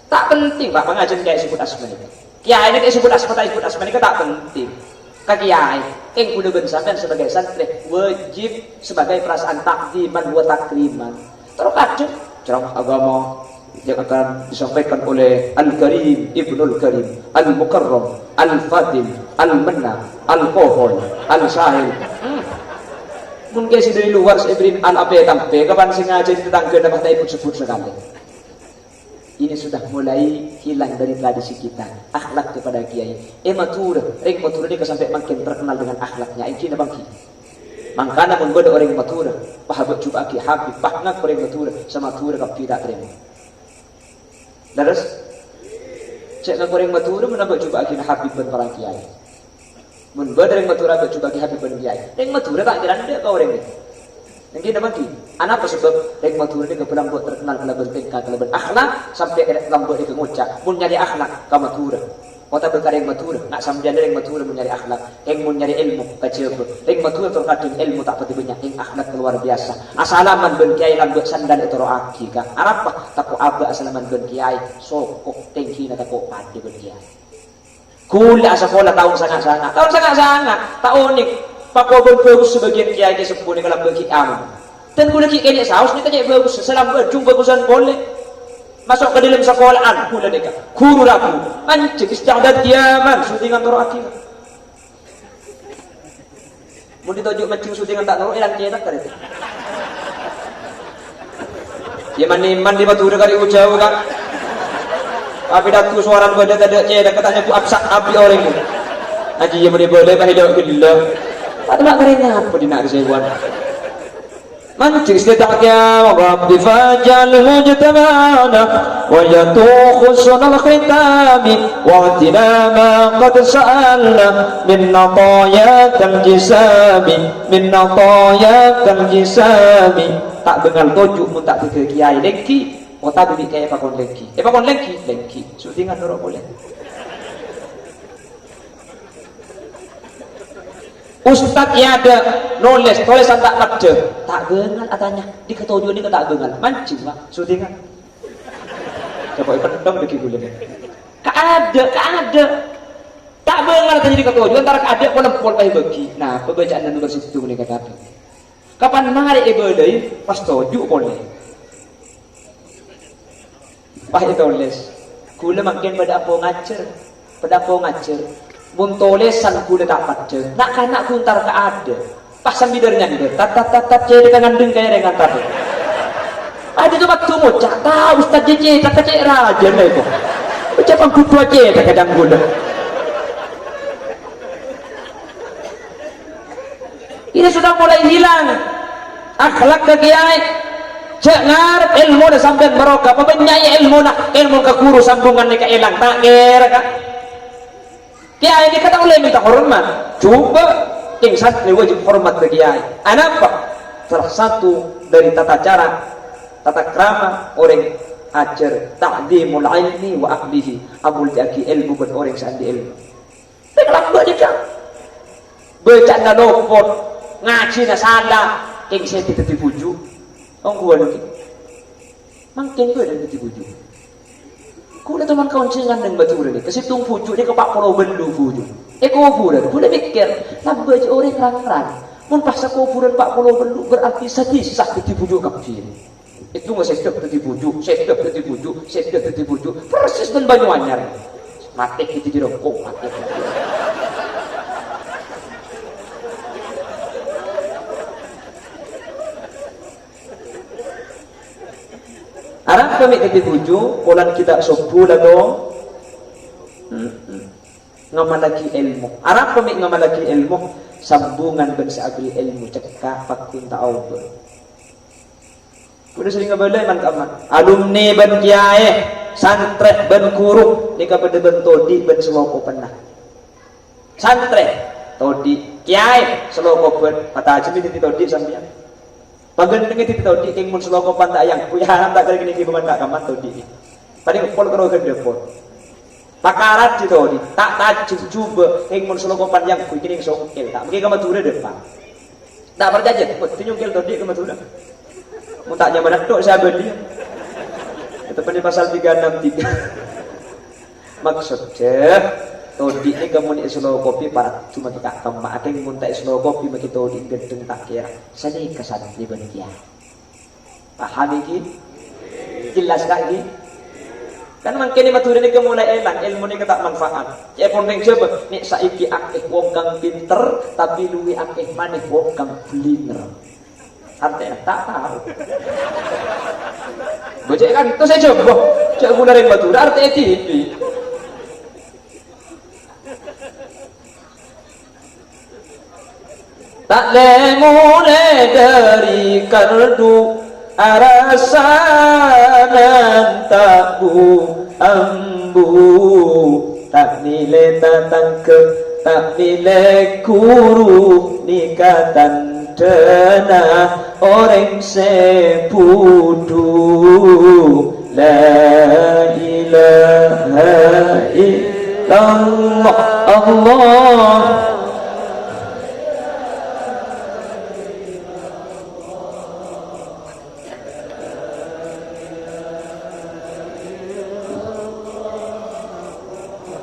Tak penting Pak pengajian kayak sebut asma itu. Kiai ini kayak sebut asma tak ikut asma ini tak penting. Ka kiai, eng kudu ben sampean sebagai santri wajib sebagai perasaan takdiman wa takriman. Terkadang ceramah agama yang akan disampaikan oleh Al-Karim Ibnul Karim Al-Mukarram Al-Fadil Al-Manna Al-Kohol Al-Sahil. Mungkin si dari luar saya beri al-ape tampe kapan sih ngaji di tetangga dapat tak ikut sebut sekali. Ini sudah mulai hilang dari tradisi kita akhlak kepada kiai. Matur ini sampai makin terkenal dengan akhlaknya. Ini bangki. Mangkana pun bodoh orang matur. Pahabut coba ki habib pahnak orang matur sama matur kap tidak terima. Terus cek nak orang matur menambah coba ki habib ben para kiai. Mun badar yang matura ke coba habib ben kiai. Yang matura tak kira dia kau orang ni. Yang kita bagi. Anak apa sebab yang matura ni kebelang buat terkenal kelaban tingkah kelaban akhlak sampai ke lambut itu ngucap. Mun nyari akhlak ke matura. Kota berkara yang matura. Nak sambian yang matura mun nyari akhlak. Yang mun nyari ilmu kecil. Yang matura terkadang ilmu tak pati banyak. Yang akhlak luar biasa. Asalaman ben kiai lambut sandal itu roaki ka. Arapa taku aba asalaman ben kiai. Sokok tinggi na taku padi ben kiai. Kula sekolah tahun sangat-sangat tahun ni pakobon bagus sebagian kiai ke sepuh ni kalau bagi am dan kula kiai saus ni tanya bagus salam jumpa bagusan boleh masuk ke dalam sekolahan kula deka guru aku mancing istiadat diaman syutingan toro akhir mau ditujuk mancing syutingan tak toro elang kiai tak kare ya man di batu kari ujau kan tapi datu suara pada ada cedek katanya ku absak api orang itu. Aji yang boleh bah hidup gila. Tak ada kerennya apa di nak kesewan. Mancing setidaknya Rabbi fajal mujtamana wa yatukhu sunal khitami wa atina ma qad sa'alna min natayatil jisami min natayatil jisami tak bengal tojuk mun tak ke kiai leki. Kota bibi kayak pakon lengki. Pakon lengki. Syutingan dorong boleh. Ustaz ya ada tulisan tak ada. Tak bengal katanya. Di ketujuh ini tak bengal. Mancing Pak, syutingan. Coba pendam bagi gula. Ka ada. Tak bengal katanya di ketujuh antara ada pol bagi. Nah, pembacaan nomor situ ini kata. Kapan mari ibadah pas tujuh boleh. Wah itu tulis, kula makin pada apa ngajar, mun tulisan kula tak pada, nak kanak kuntar ke ada, pas sambidarnya ni, tat cek dengan deng kayak dengan tadi. Ada tu waktu mu cak tahu Ustaz JJ tak cek raja ni tu, ucapan kudu aja tak kadang kula. Ini sudah mulai hilang akhlak ke kiai. Jangan ilmu dah sampai barokah, penyai ilmu ke guru sambungan ni ke elang tak kira kan? Kiai ini kata oleh minta hormat, coba yang santri wajib hormat ke kiai. Apa? Salah satu dari tata cara, tata krama orang ajar ta'dhimul ilmi wa ahlihi, amul jagi ilmu ben orang sandi ilmu. Kalau baca baca na lopot, ngaji na salah, king saya tidak dibujuk. Ang gua lagi, mungkin gua ada dibujuk. Kau dah teman kawan cengan dengan batu ni, kasi tung pujuk ni kepak pulau bendu pujuk. Kau bulan, boleh mikir, nak baca orang rang-rang. Mun paksa kau bulan pak pulau bendu berarti sedih sakit dibujuk kapil. Itu nggak sedap dibujuk, sedap dibujuk, sedap dibujuk. Persis ben Banyuanyar. Mati kita dirokok, mati. Arab kami dibujuk, polan kita sobulan dong. Ngamalaki ilmu. Arab kami ngamalaki ilmu, sambungan ben saagri ilmu cekak pakun ta'awud. Kuda sering ngabalay man kaman. Alumni ben kiai, santre ben guru, ni ka ben todi ben seloko pernah. Santre, todi, kiai, seloko ben kata aja ni todi sampean. Pagand dengan titik todi king mun seloko panta yang puya hanam tak kini ki bukan tak kaman todi. Tadi pol karo gede pol. Pakarat di todi, tak coba king mun seloko pan yang kini songkel tak. Mungkin kamu tura depan. Tak percaya, tinyungkel todi kamu tura. Mun tak nyaman tok sahabat dia. Itu pada pasal 363. Maksudnya todi ni kamu ni slow kopi para cuma kita kemak ada yang muntai slow kopi maki todi gedeng tak kira saja kesan di benia paham ini jelas tak ini kan mungkin ni maturi ni mulai elang ilmu ni tak manfaat ya pun yang coba ni saiki akeh wong kang pinter tapi luwi akeh maneh wong kang blinder artinya tak tahu bocah kan itu saya coba cek guna ring maturi artinya TV. Tak lemune dari kardu arasanan tabu ambu tak nilai tatang ke tak nilai guru nikatan dana orang sepudu la ilaha illallah Allah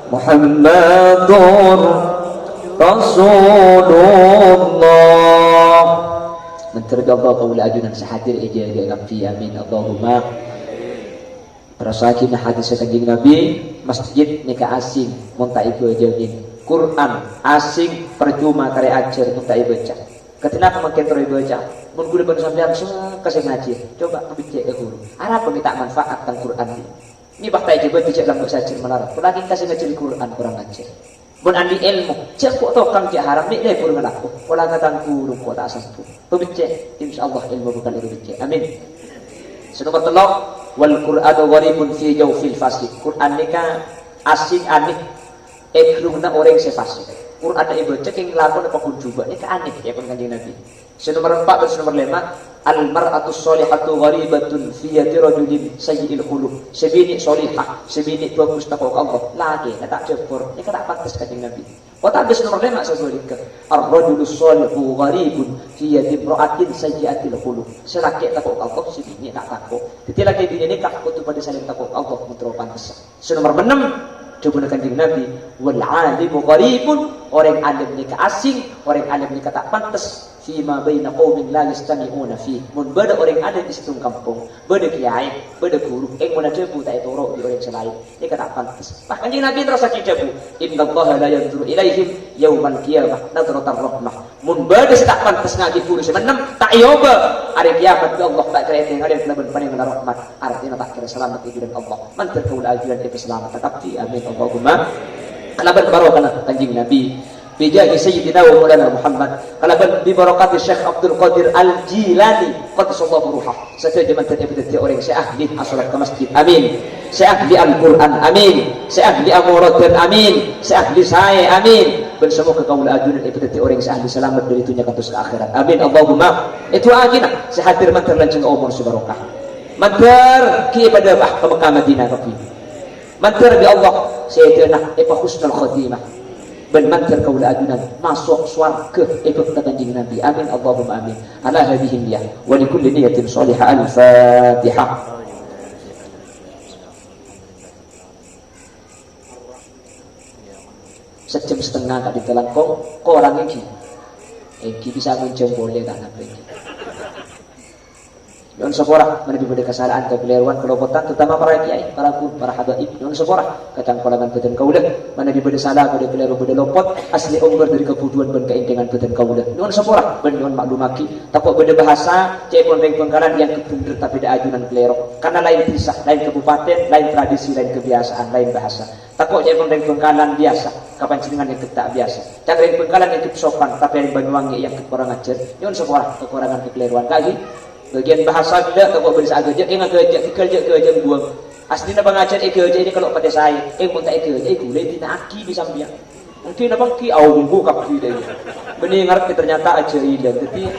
Muhammadur Rasulullah. Menterga Allah qaul ajunan sahadir ija fi amin Allahumma. Rasakin hadis kanjeng Nabi masjid nikah asing mun tak ibu jauhin Quran asing percuma kare ajar mun tak baca. Ketina makin terus baca. Mun guru ban sampean kasih ngaji. Coba kebicek ke guru. Arab minta manfaat tentang Quran ini. Ini bakal juga dijak lambuk saja melarang. Lagi kasih ngaji Quran kurang ngaji. Mun andi ilmu, cek kok tokang cek haram ni deh kurang aku. Pola ngatang guru kok tak sampu. Pebicek, insyaallah ilmu bukan itu bicek. Amin. Sudah telok wal Qur'anu gharibun fi jawfil fasik. Quran ni kan asing aneh. Ekruna orang sefasik. Quran ada ibu cek yang lakon apa pun juga. Ini kan aneh ya kanjeng Nabi. Nomor 4 dan nomor 5 al-mar'atu sholihatu gharibatun fi yadi rajulin sayyi'il khuluq. Sebini solihah, sebini bagus takwa Allah. Lagi tak jebor. Ini tak pantas kanjeng Nabi. Kota habis nomor 5 sebaliknya. Ar-rajulu sholihu gharibun fi yadi imra'atin sayyi'atil khuluq. Selaki takwa Allah, sebini tak takwa. Jadi lagi bini nikah kutu pada saling takwa Allah mutro pantas. Nomor 6 coba kanjeng Nabi wal alimu gharibun orang alim nikah asing orang alim nikah tak pantas fima baina qaumin la yastami'una fi mun beda orang ada di situ kampung beda kiai beda guru mun ada bu tak toro di orang selain nikah tak pantas bah kanjeng Nabi terus sakijabu innallaha la yanzuru ilaihim yaumal qiyamah nadratar rahmah mun beda tak pantas ngaji guru semenem tak yoba hari kiamat Allah tak kira yang ada yang paling rahmat artinya tak kira selamat itu dan Allah man terkaul ajuan itu selamat tetapi amin Allahumma kalaban barokah kanjeng Nabi bijahi sayyidina wa maulana Muhammad kalaban bi barakati Syekh Abdul Qadir Al-Jilani qaddasallahu ruhah satu zaman terjadi orang saya ahli salat ke masjid amin saya ahli Al-Qur'an amin saya ahli amuratan amin saya ahli saya amin ben semua kekaul ajunan ibadati orang saya ahli selamat dari dunia kantos ke akhirat amin Allahumma itu agina sehadir man terlanceng umur sebarokah mantar ki pada bah ke Mekah Madinah Rabbi mantar bi Allah sayyidina ipa husnul khatimah ben mantar kaula adunan masuk surga ikut kanjeng Nabi amin Allahumma amin ala hadhihi niyyah wa li kulli niyyatin salihah al-fatihah. Sejam setengah tak ditelan kok orang ini bisa menceng boleh tak nak pergi Yon seporah menepi pada kesalahan kekeliruan kelopotan terutama para kiai, para guru, para habaib. Yon seporah kadang kolangan badan kaulah menepi pada salah pada keliru pada lopot asli umur dari kebuduan dan keintingan badan kaulah. Yon seporah ben yon maklumaki takut pada bahasa cepon ring pengkalan yang kebunder tapi ada ajunan keliru. Karena lain pisah, lain kabupaten, lain tradisi, lain kebiasaan, lain bahasa. Takut cepon ring pengkalan biasa, kapan jenengan yang tak biasa. Cak ring pengkalan yang sopan tapi yang Banyuwangi yang kurang ajar. Yon seporah kekurangan kekeliruan kali. Bagian bahasa bila tak buat beris agak je, ngajak kerja buang. Asli nak pengajar kerja ini kalau pada saya, pun tak kerja, boleh tidak aki bisa biar. Mungkin apa ki awungku kaki dia. Mendengar ternyata aja hilang. Jadi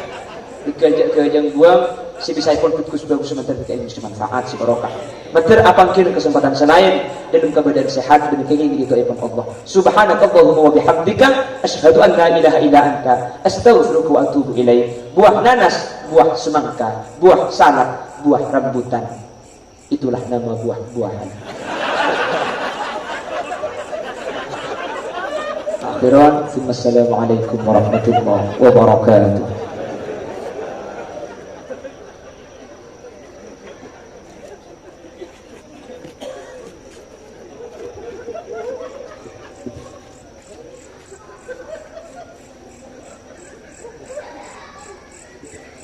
kerja buang, si bisa pun putus bagus sebentar kita ini manfaat si barokah. Betul apa kira kesempatan selain dalam keadaan sehat dan keinginan itu ibn Allah. Subhanakallahumma wa bihamdika asyhadu an la ilaha illa anta astaghfiruka wa atubu ilaik. Buah nanas, buah semangka, buah salak, buah rambutan. Itulah nama buah-buahan. Akhiran, assalamualaikum warahmatullahi wabarakatuh.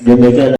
Demikian